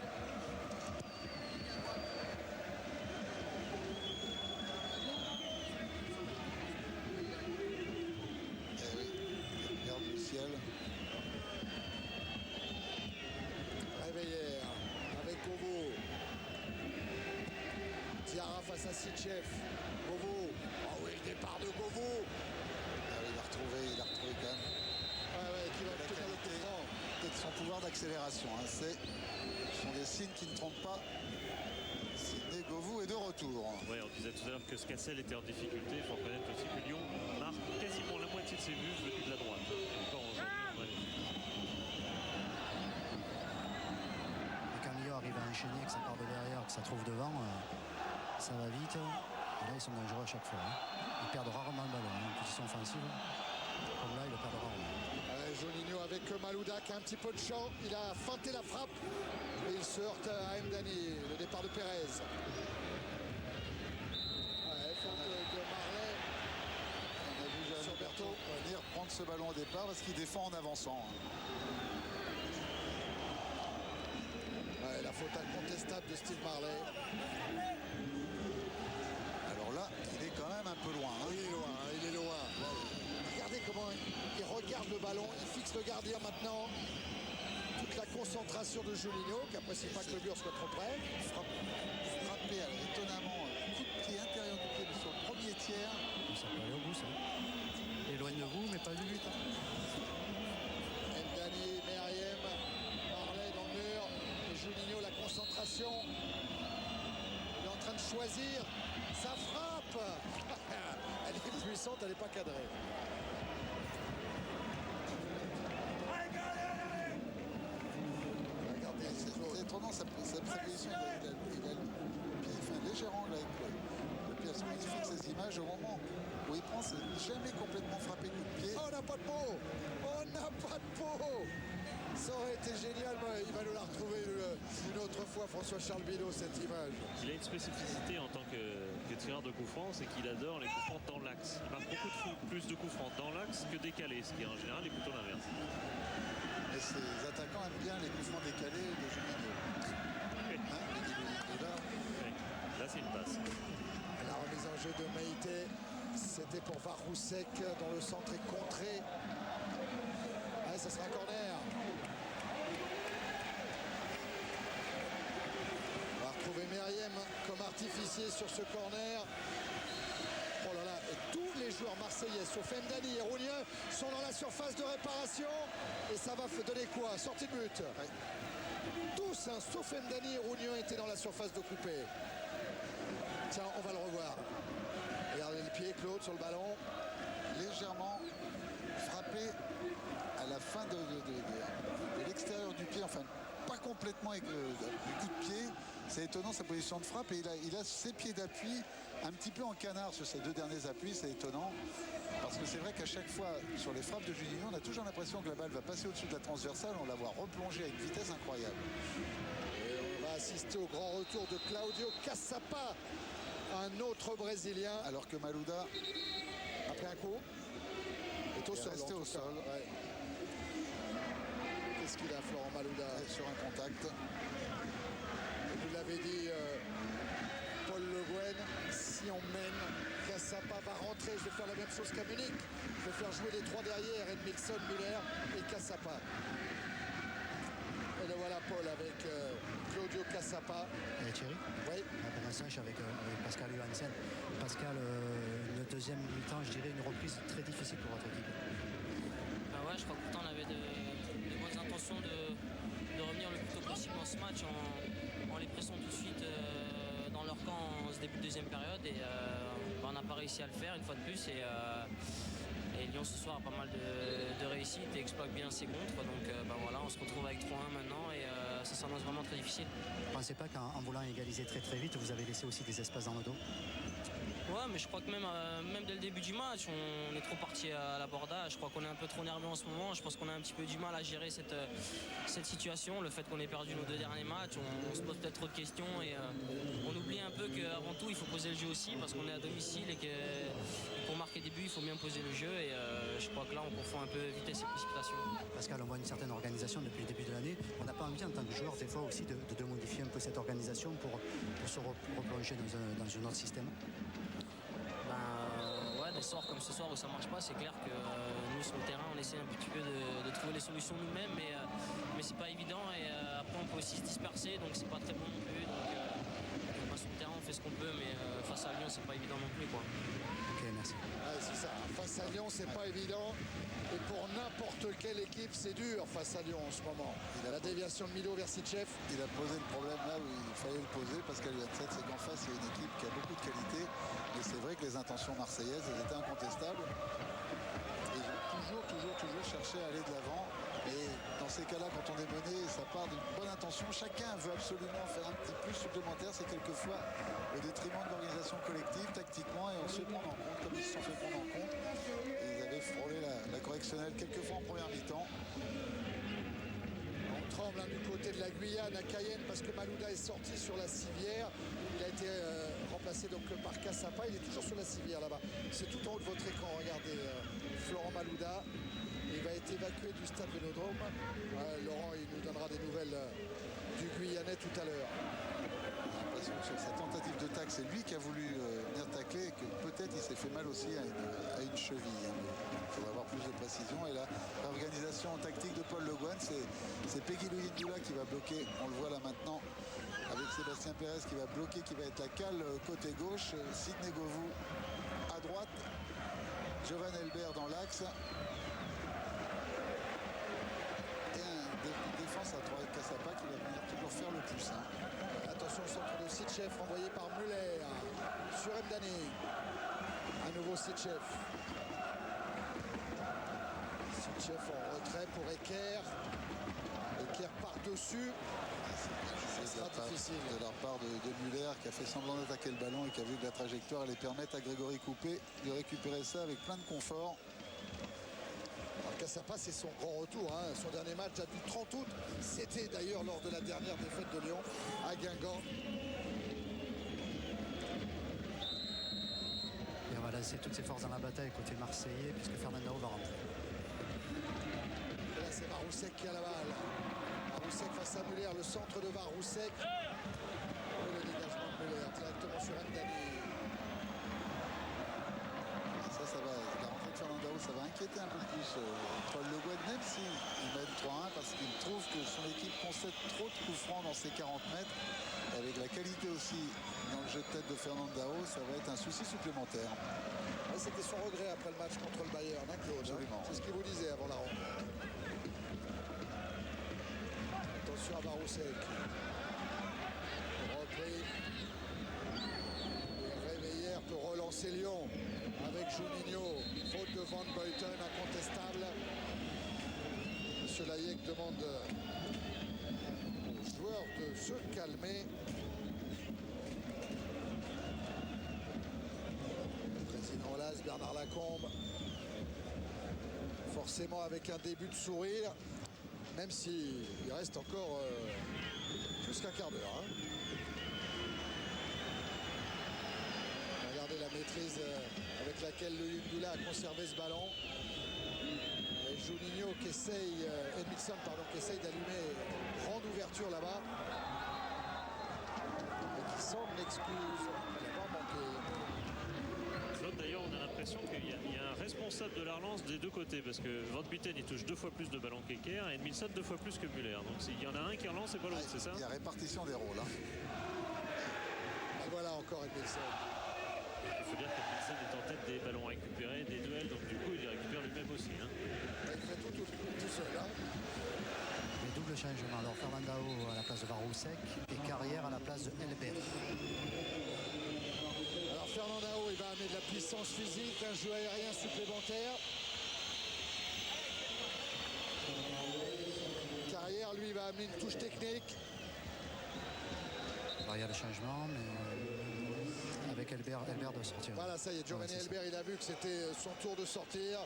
Regarde le ciel.
Réveillé avec Govo. Diarra face à Sitchev. Govo. Oh oui, le départ de Govo.
Il l'a retrouvé quand même.
Qui va obtenir le coup franc.
Peut-être son pouvoir d'accélération. Ce sont des signes qui ne trompent pas. Sidney Govou est de retour.
Oui, on disait tout à l'heure que Scassel était en difficulté. Il faut reconnaître aussi que Lyon marque quasiment la moitié de ses buts venus de la droite. Encore aujourd'hui,
Et quand Lyon arrive à enchaîner, que ça part de derrière, que ça trouve devant, ça va vite. Et là, ils sont dangereux à chaque fois. Ils perdent rarement le ballon. En position offensive, comme là, ils le perdent rarement.
Juninho avec Malouda qui a un petit peu de champ. Il a feinté la frappe et il se heurte à Mdani. Le départ de Pérez. Faute de Marley.
On a vu Jean Berthaud venir prendre ce ballon au départ parce qu'il défend en avançant.
La faute incontestable de Steve Marley.
Alors là, il est quand même un peu loin.
Il est loin. Regardez comment il regarde le ballon, il fixe le gardien maintenant. Toute la concentration de Juninho, qui apprécie pas que le mur soit trop près.
Frappé étonnamment, coup de pied intérieur du pied sur le premier tiers.
Ça peut aller au bout, ça. Il est loin de vous, mais pas du but.
Mdani, Meriem, Marley dans le mur. Et Juninho, la concentration. Il est en train de choisir sa frappe. Elle est puissante, elle n'est pas cadrée.
C'est étonnant, sa position, il a le pied, il fait un léger angle avec le pied. Il fixe ces images au moment où il prend, c'est jamais complètement frappé coup de pied.
Oh, on n'a pas de peau. On n'a pas de peau. Ça aurait été génial, mais il va nous la retrouver une autre fois, François-Charles Bidot, cette image.
Il a une spécificité en tant que tireur de coups francs, c'est qu'il adore les coups francs dans l'axe. Il marque beaucoup plus de coups francs dans l'axe que décalés, ce qui en général est plutôt l'inverse.
Et ces attaquants aiment bien les coups francs décalés de Juninho.
Là, c'est une passe.
La remise en jeu de Meïté, c'était pour Varousek, dont le centre est contré. Ça sera un corner. On va retrouver Meriem comme artificier sur ce corner. Oh là là, et tous les joueurs marseillais, sauf Mdani et Rougneux, sont dans la surface de réparation. Et ça va donner quoi? Sortie de but. Tous, sauf Mdani et Rougneux, étaient dans la surface de coupé. Tiens, on va le revoir. Regardez le pied, Claude, sur le ballon.
Légèrement frappé à la fin de l'extérieur du pied, enfin pas complètement avec du coup de pied. C'est étonnant sa position de frappe et il a ses pieds d'appui un petit peu en canard sur ses deux derniers appuis, c'est étonnant. Parce que c'est vrai qu'à chaque fois, sur les frappes de Juninho, on a toujours l'impression que la balle va passer au-dessus de la transversale, on la voit replonger à une vitesse incroyable.
Et on va assister au grand retour de Claudio Caçapa, un autre Brésilien.
Alors que Malouda,
après un coup, est au sol.
Resté au sol.
Ouais. Qu'est-ce qu'il a, Florent Malouda?
Sur un contact.
Et vous l'avez dit, Paul Le Guen, si on mène, Caçapa va rentrer. Je vais faire la même chose qu'à Munich. Je vais faire jouer les trois derrière, Edmilson, Müller et Caçapa. Et le voilà Paul avec Claudio Caçapa.
Et Thierry?
Oui.
Un passage avec Pascal Johansen. Pascal, le deuxième mi-temps, je dirais une reprise très difficile pour votre équipe.
Bah ouais, je crois que pourtant on avait de bonnes intentions de revenir le plus tôt possible dans ce match en les pressant tout de suite dans leur camp. en ce début de deuxième période et on n'a pas réussi à le faire une fois de plus. Et Lyon ce soir a pas mal de réussite et exploite bien ses contres. Donc voilà, on se retrouve avec 3-1 maintenant et ça s'annonce vraiment très difficile.
Vous ne pensez pas qu'en voulant égaliser très très vite, vous avez laissé aussi des espaces dans le dos?
Ouais, mais je crois que même dès le début du match, on est trop parti à l'abordage. Je crois qu'on est un peu trop nerveux en ce moment. Je pense qu'on a un petit peu du mal à gérer cette situation. Le fait qu'on ait perdu nos 2 derniers matchs, on se pose peut-être trop de questions et on oublie un peu qu'avant tout, il faut poser le jeu aussi parce qu'on est à domicile et que pour marquer des buts, il faut bien poser le jeu. Et je crois que là, on confond un peu vitesse et précipitation.
Pascal, on voit une certaine organisation depuis le début de l'année. On n'a pas envie en tant que joueur des fois aussi de modifier un peu cette organisation pour se replonger dans un autre système?
Ouais, des soirs comme ce soir où ça marche pas, c'est clair que nous sur le terrain on essaie un petit peu de trouver les solutions nous-mêmes, mais c'est pas évident et après on peut aussi se disperser, donc c'est pas très bon non plus. Donc sur le terrain on fait ce qu'on peut, mais face à Lyon c'est pas évident non plus quoi.
Ok, merci.
Ouais, c'est ça. Face à Lyon, c'est pas évident. Et pour n'importe quelle équipe, c'est dur face à Lyon en ce moment. La déviation de Milo vers Sitchev.
Il a posé le problème là où il fallait le poser, Pascal Vincent, c'est qu'en face il y a une équipe qui a beaucoup de qualité, mais c'est vrai que les intentions marseillaises elles étaient incontestables. Et ils ont toujours cherché à aller de l'avant. Et dans ces cas-là, quand on est mené, ça part d'une bonne intention. Chacun veut absolument faire un petit plus supplémentaire. C'est quelquefois au détriment de l'organisation collective, tactiquement, et on se fait prendre en compte, comme ils se sont fait prendre en compte. Et ils avaient frôlé la correctionnelle quelquefois en première mi-temps.
On tremble du côté de la Guyane à Cayenne parce que Malouda est sorti sur la civière. Il a été remplacé donc par Cassapa. Il est toujours sur la civière là-bas. C'est tout en haut de votre écran. Regardez Florent Malouda. Il va être évacué du stade Vélodrome. Laurent, il nous donnera des nouvelles du Guyanais tout à l'heure.
J'ai l'impression que sur sa tentative de tacle, c'est lui qui a voulu venir tacler et que peut-être il s'est fait mal aussi à une cheville. Il faudra avoir plus de précision. Et là, l'organisation tactique de Paul Le Guen, c'est Peggy Louis-Ndula qui va bloquer. On le voit là maintenant avec Sébastien Pérez qui va bloquer, qui va être la cale côté gauche. Sidney Govou à droite. Jovan Elbert dans l'axe. Défense à 3 avec Cassapa qui va venir toujours faire le plus.
Attention au centre de Sitchev envoyé par Muller sur Mdani. À nouveau Sitchev. Sitchev en retrait pour Eker. Eker par-dessus.
C'est difficile de leur part de Muller qui a fait semblant d'attaquer le ballon et qui a vu que la trajectoire allait permettre à Grégory Coupé de récupérer ça avec plein de confort.
Cassapa, c'est son grand retour. Son dernier match date du 30 août. C'était d'ailleurs lors de la dernière défaite de Lyon à Guingamp.
Et on va lancer toutes ses forces dans la bataille côté marseillais puisque Fernandao va rentrer.
Et là, c'est Maroussek qui a la balle. Maroussek face à Muller, le centre de Maroussek. Et le dégagement de Muller directement sur Mdani.
Ça va, la rentrée de Fernandao, ça va inquiéter un peu plus Paul Le Guen, même s'il mène 3-1 parce qu'il trouve que son équipe concède trop de coups francs dans ses 40 mètres. Et avec la qualité aussi dans le jeu de tête de Fernandao, ça va être un souci supplémentaire.
Ouais, c'était son regret après le match contre le Bayern, Claude.
Absolument.
C'est ce qu'il vous disait avant la rencontre. Attention à Maroussek. Repris. Et Réveillère peut relancer Lyon avec Juninho. Faute de Van Buiten, incontestable. Monsieur Layek demande aux joueurs de se calmer. Le président Las, Bernard Lacombe. Forcément avec un début de sourire, même s'il reste encore plus qu'un quart d'heure. Regardez la maîtrise avec laquelle le Ndula a conservé ce ballon. Et Juninho qui essaye, Edmilson pardon, qui essaye d'allumer grande ouverture là-bas. Et qui semble l'excuse d'avoir manqué.
Claude, d'ailleurs, on a l'impression qu'il y a un responsable de la relance des deux côtés parce que Van Buiten il touche 2 fois plus de ballons qu'Eker et Edmilson 2 fois plus que Muller. Donc s'il y en a un qui relance, c'est pas l'autre, c'est ça?
Il y a répartition des rôles.
Et voilà encore Edmilson.
Il faut dire qu'Edmilson est en tête des ballons récupérés, des duels, donc du coup il les récupère lui-même aussi.
Il fait tout seul.
Les doubles changements. Alors Fernandao à la place de Maroussek et Carrière à la place de Elbert.
Fernandao, il va amener de la puissance physique, un jeu aérien supplémentaire. Carrière, lui, va amener une touche technique.
Alors, il y a le changement, mais avec Elbert doit sortir.
Voilà, ça y est, Giovanni Elbert, il a vu que c'était son tour de sortir.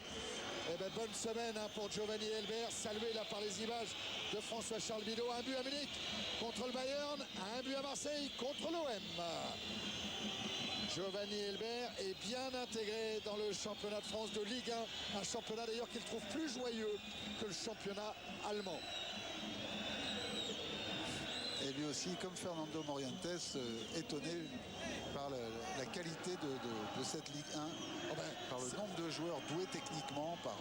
Eh ben, bonne semaine pour Giovanni Elbert, salué là par les images de François-Charles Bidot. Un but à Munich contre le Bayern, un but à Marseille contre l'OM. Giovanni Elbert est bien intégré dans le championnat de France de Ligue 1, un championnat d'ailleurs qu'il trouve plus joyeux que le championnat allemand.
Et lui aussi, comme Fernando Morientes, étonné par la qualité de cette Ligue 1, par le nombre de joueurs doués techniquement, par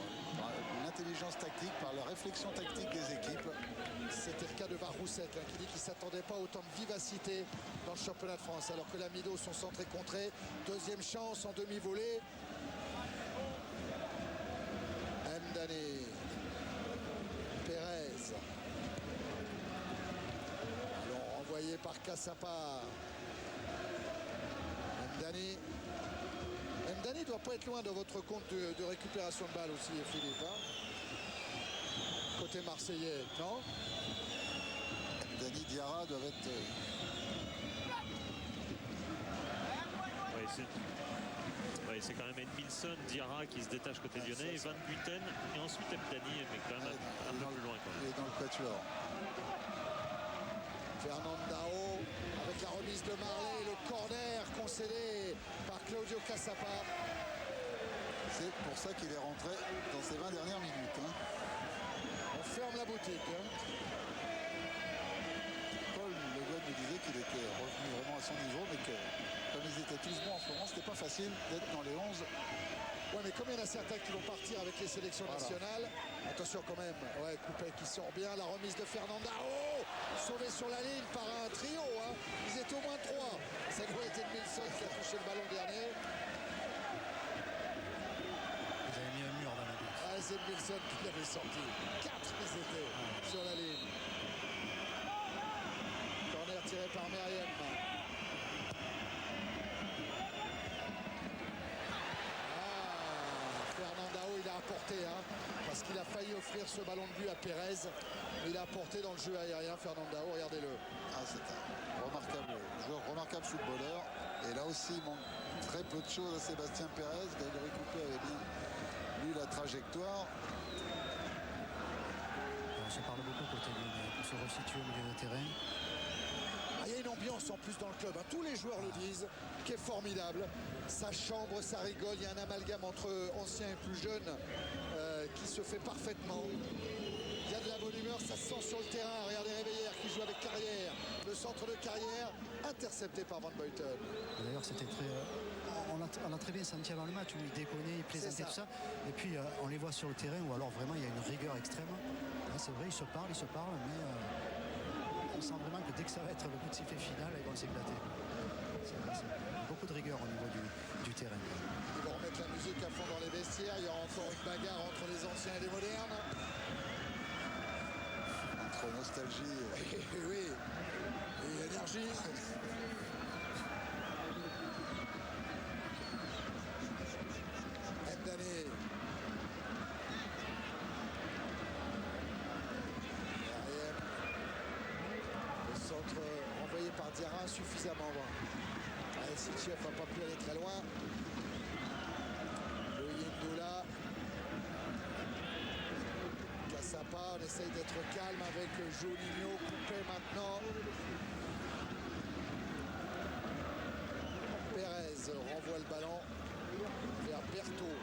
l'intelligence tactique, par la réflexion tactique des équipes.
C'était le cas de Barousset qui dit qu'il ne s'attendait pas à autant de vivacité dans le championnat de France, alors que la Mido sont centrés contrés. Deuxième chance en demi-volée. Mdani, Pérez. Ballon renvoyé par Cassapa. Mdani. Mdani ne doit pas être loin de votre compte de récupération de balle aussi, Philippe. Côté marseillais, non?
Dani Diarra doivent être...
Oui, c'est quand même Edmilson, Diarra qui se détache côté lyonnais, Van Buten et ensuite Mdani, mais quand même un peu plus loin.
Il est dans le quatuor.
Fernandao avec la remise de Marley, le corner concédé par Claudio Cassapa.
C'est pour ça qu'il est rentré dans ces 20 dernières minutes.
On ferme la boutique.
Paul Le Guen nous disait qu'il était revenu vraiment à son niveau, mais que comme ils étaient tous bons en ce moment, c'était pas facile d'être dans les 11.
Ouais, mais comme il y en a certains qui vont partir avec les sélections nationales, attention quand même, ouais, Coupet qui sort bien, la remise de Fernandao, sauvé sur la ligne par un trio, ils étaient au moins 3. Ça doit être Edmilson qui a touché le ballon dernier.
Vous avez mis un mur dans la but.
Ah, c'est Edmilson qui l'avait sorti. 4 ils étaient sur la ligne. Corner tiré par Meriem. Fernandao, il a apporté, parce qu'il a failli offrir ce ballon de but à Pérez. Il a apporté dans le jeu aérien, Fernandao, regardez-le.
Ah, c'est un remarquable joueur, remarquable footballeur. Et là aussi, il manque très peu de choses à Sébastien Pérez. Grégory Coupet avait bien lu la trajectoire.
On se parle beaucoup côté lyonnais pour se resituer au milieu de terrain.
Il y a une ambiance en plus dans le club, tous les joueurs le disent, qui est formidable. Ça chambre, ça rigole, il y a un amalgame entre anciens et plus jeunes qui se fait parfaitement. Il y a de la bonne humeur, ça se sent sur le terrain. Regardez Réveillère qui joue avec Carrière. Le centre de Carrière, intercepté par Van Buiten.
D'ailleurs, c'était très... on a très bien senti avant le match où il déconnait, il plaisantait, tout ça. Et puis, on les voit sur le terrain où alors vraiment, il y a une rigueur extrême. Là, c'est vrai, ils se parlent, mais... on sent vraiment que dès que ça va être le coup de sifflet final, ils vont s'éclater. C'est beaucoup de rigueur au niveau du terrain.
Ils vont remettre la musique à fond dans les vestiaires. Il y aura encore une bagarre entre les anciens et les modernes.
Entre nostalgie
oui, et énergie. Mdani. Le centre envoyé par Diarra suffisamment loin. Sitchef n'a pas pu aller très loin. Le Yendola. Cassapa, on essaye d'être calme avec Juninho. Coupé maintenant. Pérez renvoie le ballon vers Berthaud.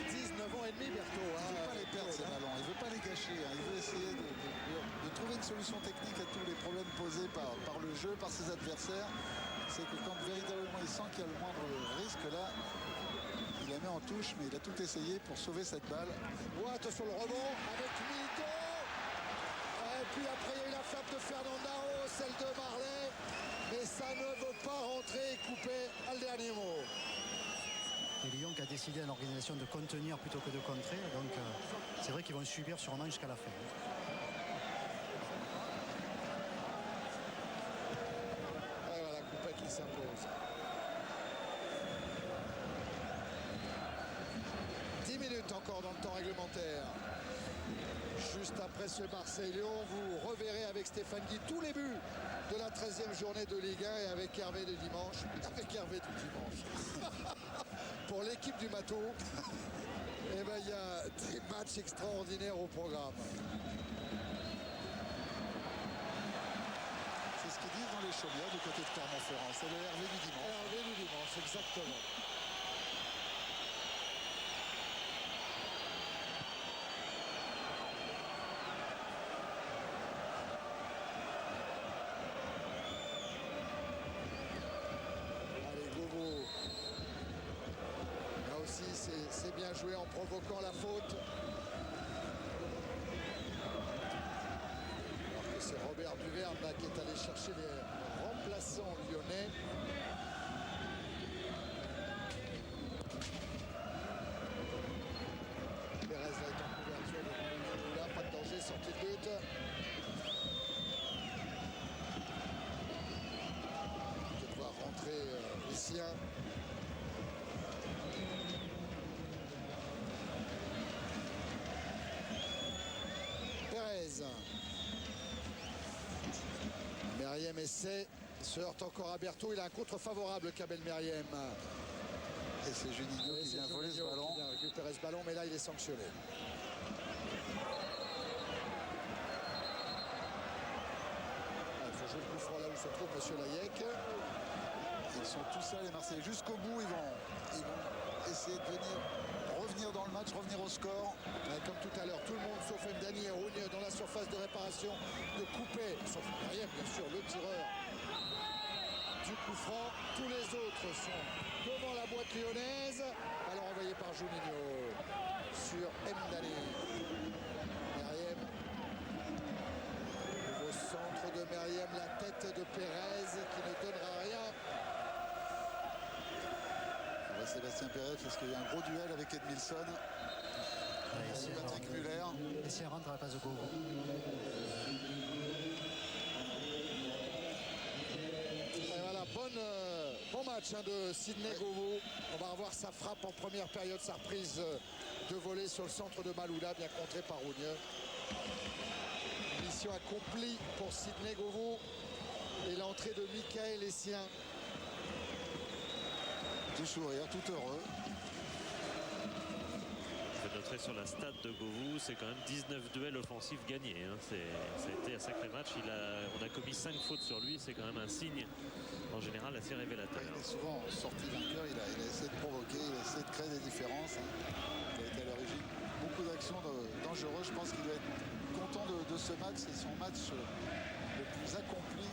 19 ans et demi, Berthaud.
Il ne veut pas les perdre ces ballons, il ne veut pas les gâcher. Il veut essayer de trouver une solution technique à tous les problèmes posés par le jeu, par ses adversaires. C'est que quand véritablement il sent qu'il y a le moindre risque, là, il la met en touche, mais il a tout essayé pour sauver cette balle.
Ouais, attention le rebond avec Milito. Et puis après, il y a eu la frappe de Fernandao, celle de Marley. Mais ça ne veut pas rentrer et couper à le dernier mot.
Et Lyon qui a décidé en organisation de contenir plutôt que de contrer. Donc c'est vrai qu'ils vont subir sûrement jusqu'à la fin.
qui s'impose. 10 minutes encore dans le temps réglementaire. Juste après ce Marseille-Lyon, vous reverrez avec Stéphane Guy tous les buts de la 13e journée de Ligue 1 et avec Hervé du dimanche. Pour l'équipe du Mato, eh ben, il y a des matchs extraordinaires au programme.
C'est ce qu'ils disent dans les chaumières du côté de Clermont-Ferrand. C'est le Hervé du dimanche.
Hervé du dimanche, exactement. C'est bien joué en provoquant la faute. Alors que c'est Robert Duverne là, qui est allé chercher les remplaçants lyonnais. Pérez là est en couverture de là, pas de danger, sortie de but. De devoir rentrer les siens. Meriem essaie, se heurte encore à Berthaud. Il a un contre favorable, Kamel Meriem.
Et c'est Juninho qui vient voler ce ballon.
Il vient récupérer ce ballon, mais là il est sanctionné. Il faut jouer le coup franc là où se trouve M. Layek.
Ils sont tous là, les Marseillais. Jusqu'au bout, ils vont essayer de revenir dans le match, revenir au score.
Comme tout à l'heure, tout le monde sauf Mdani et Rougne dans la surface de réparation de couper, sauf Meriem bien sûr, le tireur du coup franc. Tous les autres sont devant la boîte lyonnaise. Alors envoyé par Juninho sur Mdani. Meriem. Nouveau centre de Meriem, la tête de Pérez qui ne donnera rien.
Sébastien Pérez, parce qu'il y a un gros duel avec Edmilson. Patrick Muller.
Essayez de rentrer à la place de Govou.
Et voilà, bon match de Sidney Govou. On va revoir sa frappe en première période, sa reprise de volée sur le centre de Malouda, bien contré par Rougneux. Mission accomplie pour Sidney Govou. Et l'entrée de Michael Essien.
Tout sourire, tout heureux.
Je vais noter sur la stat de Govou, c'est quand même 19 duels offensifs gagnés. Hein. Ça a été un sacré match. On a commis 5 fautes sur lui. C'est quand même un signe, en général, assez révélateur.
Il est souvent sorti vainqueur. Il a essayé de provoquer, il a essayé de créer des différences. Hein. Il a été à l'origine beaucoup d'actions dangereuses. Je pense qu'il doit être content de ce match. C'est son match le plus accompli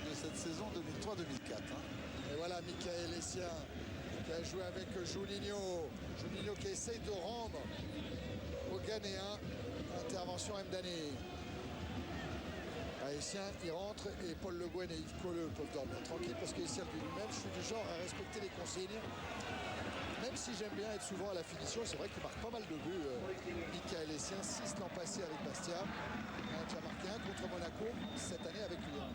de cette saison 2003-2004. Hein.
Et voilà Michael Essien qui a joué avec Juninho. Juninho qui essaye de rendre au Ghanéen. Intervention Mdani. Essien, il rentre et Paul Le Guen et Yves Colleux peuvent dormir tranquille parce qu'Essien dit lui-même, je suis du genre à respecter les consignes. Même si j'aime bien être souvent à la finition, c'est vrai qu'il marque pas mal de buts. Michael Essien, 6 l'an passé avec Bastia. Il a déjà marqué un contre Monaco cette année avec Lyon.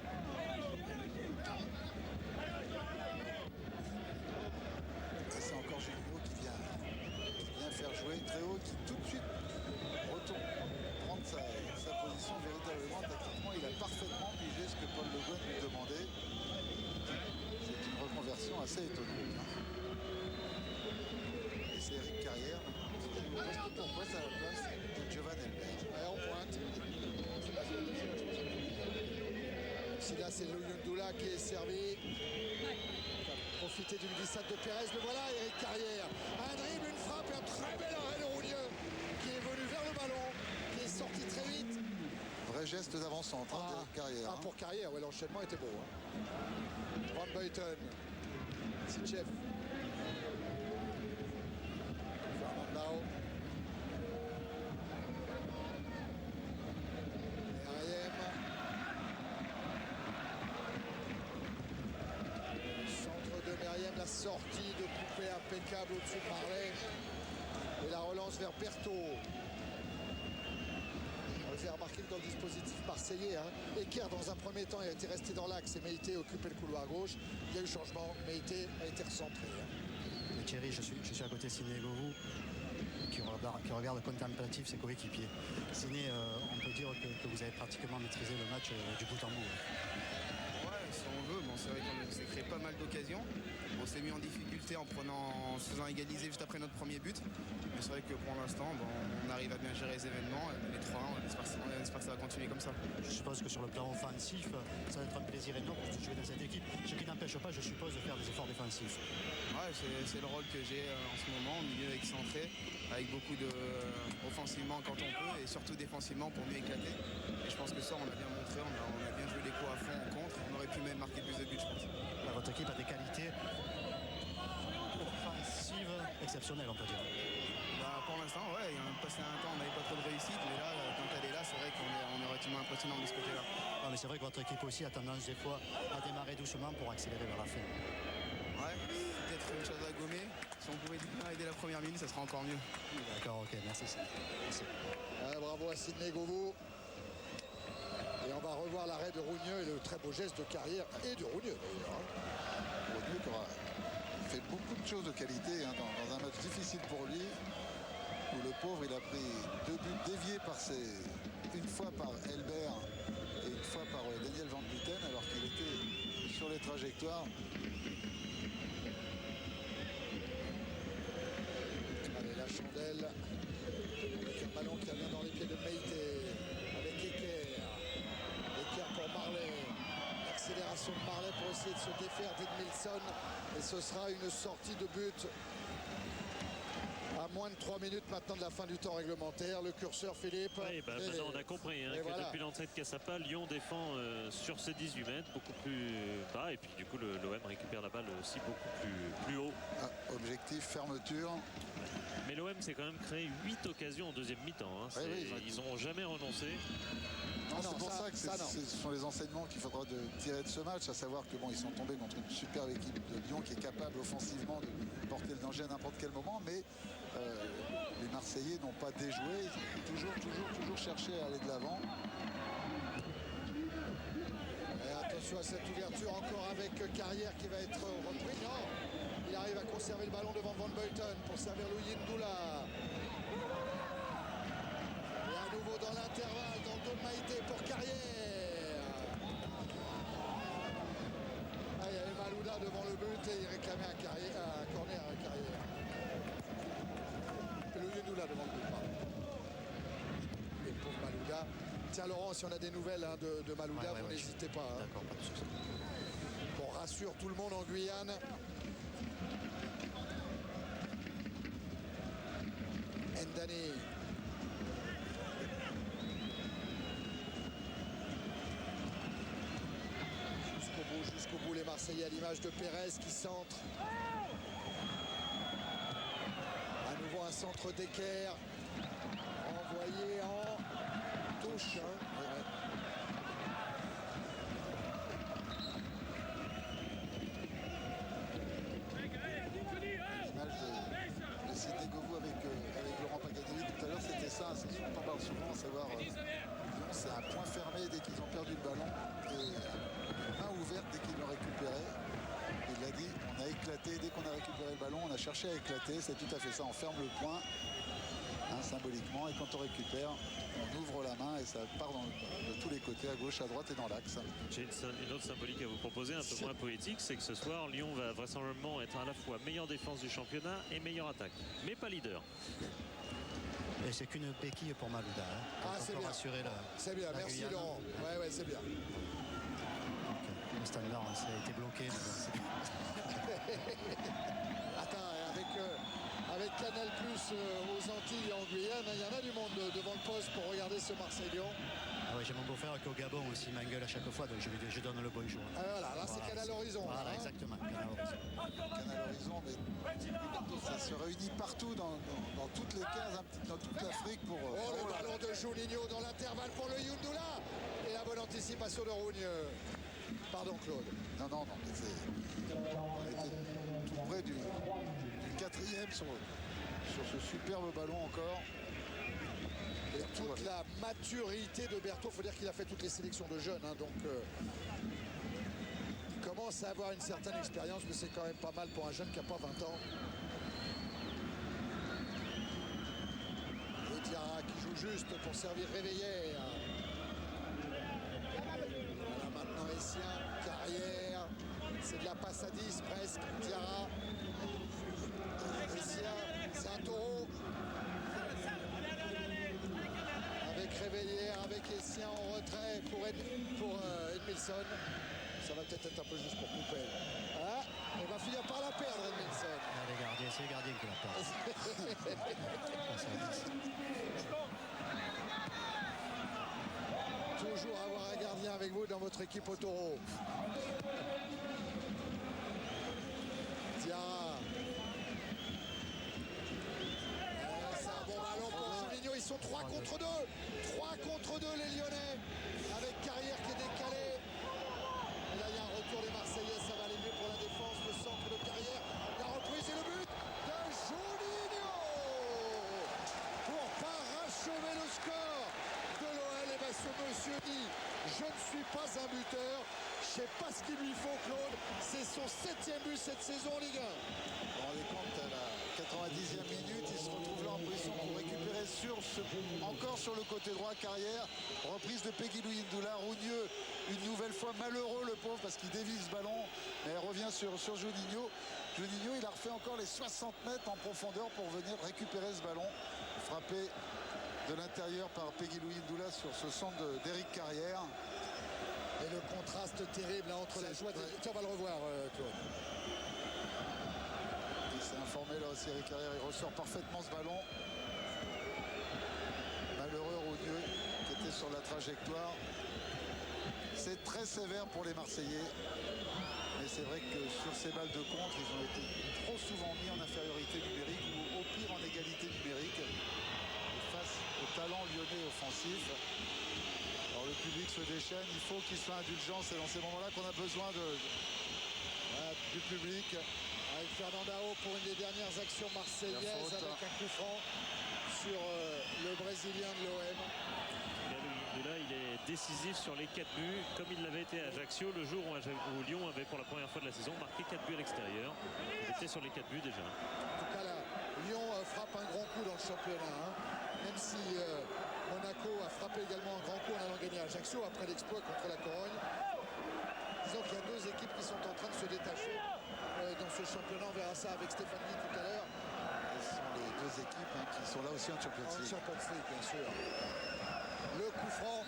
C'est encore Juninho qui vient faire jouer très haut, qui tout de suite retourne prendre sa position véritablement tactiquement. Il a parfaitement pigé ce que Paul Le Guen lui demandait. C'est une reconversion assez étonnante. Et c'est Eric Carrière qui pointe à la place de Giovanni Elbert.
Ouais, on pointe. Si là c'est Loyundoula qui est servi. Profiter d'une glissade de Pérez, le voilà, Eric Carrière. Un dribble, une frappe et un très bel arrêt de Rougneux qui est venu vers le ballon, qui est sorti très vite.
Vrai geste d'avant-centre d'Eric Carrière.
Pour Carrière, ouais, l'enchaînement était beau. Van Buiten, Sitchev. Fernandao. Meriem. Meriem, la sortie de Coupé impeccable au-dessus de Marley. Et la relance vers Berthaud. vous avez remarqué que dans le dispositif marseillais, Eker dans un premier temps il a été resté dans l'axe et Meïté occupait le couloir gauche. Il y a eu changement, Meïté a été recentré.
Et Thierry, je suis à côté de Sidney Govou qui regarde contemplatif ses coéquipiers. Sidney, on peut dire que vous avez pratiquement maîtrisé le match du bout en bout.
Ouais, si on veut, bon, c'est vrai qu'on s'est créé pas mal d'occasions. On s'est mis en difficulté en se faisant égaliser juste après notre premier but. Mais c'est vrai que pour l'instant, bon, on arrive à bien gérer les événements. Les 3-1, on espère que ça va continuer comme ça.
Je suppose que sur le plan offensif, ça va être un plaisir énorme de jouer dans cette équipe. Ce qui n'empêche pas, je suppose, de faire des efforts défensifs.
Ouais, c'est le rôle que j'ai en ce moment, au milieu excentré, avec beaucoup de offensivement quand on peut et surtout défensivement pour mieux éclater. Et je pense que ça, on l'a bien montré, on a bien joué les coups à fond en contre. On aurait pu même marquer plus de buts, je pense.
Votre équipe a des qualités offensives exceptionnelles, on peut dire.
Bah, pour l'instant, ouais, il y a passé un temps, on n'avait pas trop de réussite, mais là, quand elle est là, c'est vrai qu'on est relativement impressionnant de ce côté-là.
Ah, mais c'est vrai que votre équipe aussi a tendance des fois à démarrer doucement pour accélérer vers la fin.
Ouais, peut-être une chose à gommer. Si on pouvait aider la première minute, ça sera encore mieux.
D'accord, ok, merci.
Bravo à Sidney Govou. Et on va revoir l'arrêt de Rougneux et le très beau geste de Carrière et de Rougneux d'ailleurs.
Rougneux qui aura fait beaucoup de choses de qualité dans un match difficile pour lui, où le pauvre il a pris 2 buts déviés une fois par Elbert et une fois par Daniel Van Buten, alors qu'il était sur les trajectoires.
Allez, la chandelle avec un ballon qui revient dans les pieds de Meïté avec Eker pour Marley, l'accélération de Marley pour essayer de se défaire d'Edmilson et ce sera une sortie de but à moins de 3 minutes maintenant de la fin du temps réglementaire. Le curseur, Philippe.
Oui, maintenant on a compris que
voilà.
depuis l'entrée de Cassapa, Lyon défend sur ses 18 mètres, beaucoup plus bas, et puis du coup l'OM récupère la balle aussi beaucoup plus haut.
Objectif, fermeture.
Mais l'OM s'est quand même créé 8 occasions en deuxième mi-temps. Ils n'ont jamais renoncé.
C'est pour ça que ce sont les enseignements qu'il faudra tirer de ce match, à savoir que ils sont tombés contre une superbe équipe de Lyon qui est capable offensivement de porter le danger à n'importe quel moment, mais les Marseillais n'ont pas déjoué, ils ont toujours cherché à aller de l'avant.
Et attention à cette ouverture encore avec Carrière qui va être repris. Non, il arrive à conserver le ballon devant Van Buiten pour servir Louis Ndoula. Et à nouveau dans l'intervalle, dans le dos de Maïté pour Carrière. Il y avait Malouda devant le but et il réclamait un corner à Carrière. Et Louis Ndoula devant le but, pardon. Et pour Malouda. Tiens Laurent, si on a des nouvelles de Malouda, vous n'hésitez pas.
D'accord, pas de souci.
Bon, rassure tout le monde en Guyane. Ndani. Jusqu'au bout, les Marseillais à l'image de Pérez qui centre. À nouveau un centre d'Eker. Envoyé en touche.
L'image de Sidney Govou avec Laurent Pagadelli tout à l'heure, c'était ça. C'est ce qu'on parle souvent, à savoir Lyon, c'est un point fermé dès qu'ils ont perdu le ballon et main ouverte dès qu'ils l'ont récupéré. Il l'a dit, on a éclaté dès qu'on a récupéré le ballon, on a cherché à éclater, c'est tout à fait ça, on ferme le point symboliquement et quand on récupère, on ouvre la main et ça part de tous les côtés, à gauche, à droite et dans l'axe.
J'ai une autre symbolique à vous proposer, un peu moins poétique, c'est que ce soir, Lyon va vraisemblablement être à la fois meilleure défense du championnat et meilleure attaque, mais pas leader.
Et c'est qu'une béquille pour Malouda.
C'est bien. C'est bien, merci
Guyane.
Laurent. Ouais, c'est bien.
Donc, le standard, ça a été bloqué.
Attends, avec Canal Plus aux Antilles et en Guyane, il y en a du monde devant le poste pour regarder ce Marseille-Lyon.
Ah ouais, j'ai mon beau-frère qui est au Gabon aussi, il m'engueule à chaque fois, donc je donne le bonjour.
Voilà, là c'est Canal Horizon.
Voilà, exactement, Canal Horizon.
Canal Horizon, mais ça se réunit partout dans toutes les cases, dans toute l'Afrique pour...
le ballon de Juninho dans l'intervalle pour le Yundoula. Et la bonne anticipation de Rougneux. Pardon Claude.
Non, mais on était tout près du quatrième sur ce superbe ballon encore.
Et toute la maturité de Berthaud, il faut dire qu'il a fait toutes les sélections de jeunes, hein, donc il commence à avoir une certaine expérience, mais c'est quand même pas mal pour un jeune qui n'a pas 20 ans. Et Diarra qui joue juste pour servir Réveillère. Voilà maintenant Essien, Carrière, c'est de la passe à 10 presque, Diarra. Essien, c'est un taureau. Avec Réveillère, avec Essien en retrait pour Edmilson. Ça va peut-être être un peu juste pour Coupel. Ah, on va finir par la perdre, Edmilson.
Ah, c'est les gardiens qui la perdent.
Toujours avoir un gardien avec vous dans votre équipe au taureau. Diarra. C'est un bon ballon pour Juninho. Ils sont 3 contre 2. 3 contre 2 les Lyonnais. Avec Carrière qui est décalé. Et là il y a un retour des Marseillais. Ça va aller mieux pour la défense. Le centre de Carrière. La reprise et le but de Juninho. Pour parachever le score de l'OL. Et bien ce monsieur dit: je ne suis pas un buteur. Je ne sais pas ce qu'il lui faut, Claude. C'est son 7e but cette saison en Ligue 1.
Vous vous rendez compte, à la 90e minute, il se retrouve là en position pour récupérer encore sur le côté droit. Carrière, reprise de Peggy Louis Ndoula. Rougneux, une nouvelle fois malheureux le pauvre parce qu'il dévie ce ballon, mais elle revient sur Juninho. Juninho, il a refait encore les 60 mètres en profondeur pour venir récupérer ce ballon, frappé de l'intérieur par Peggy Louis Ndoula sur ce centre d'Éric Carrière.
Et le contraste terrible là, entre la joie... Tiens, on va le revoir, Claude.
Il s'est informé là aussi, Eric Carrière, il ressort parfaitement ce ballon. Malheureux Rougneux qui était sur la trajectoire. C'est très sévère pour les Marseillais. Mais c'est vrai que sur ces balles de contre, ils ont été trop souvent mis en infériorité numérique ou au pire en égalité numérique face au talent lyonnais offensif. Alors le public se déchaîne, il faut qu'il soit indulgent. C'est dans ces moments-là qu'on a besoin du public.
Avec Fernandao pour une des dernières actions marseillaises avec un coup franc sur le Brésilien de l'OM.
Là, il est décisif sur les 4 buts, comme il l'avait été à Ajaccio le jour où Lyon avait pour la première fois de la saison marqué 4 buts à l'extérieur. Il était sur les 4 buts déjà.
En tout cas là, Lyon frappe un grand coup dans le championnat, hein. Même si Monaco a frappé également un grand coup en allant gagner à Ajaccio après l'exploit contre la Corogne. Disons qu'il y a 2 équipes qui sont en train de se détacher dans ce championnat. On verra ça avec Stéphane Guy tout à l'heure.
Ce sont les 2 équipes qui sont là aussi en Champions League.
En Champions League, bien sûr. Le coup franc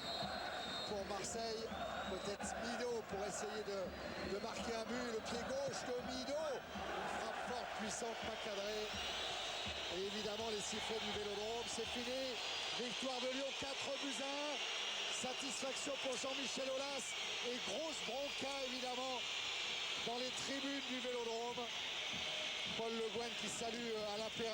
pour Marseille. Peut-être Mido pour essayer de marquer un but. Le pied gauche de Mido. Une frappe forte, puissante, pas cadrée. Et évidemment les sifflets du Vélodrome. C'est fini. Victoire de Lyon, 4-1. Satisfaction pour Jean-Michel Aulas. Et grosse bronca évidemment dans les tribunes du Vélodrome. Paul Le Guen qui salue Alain Perrin.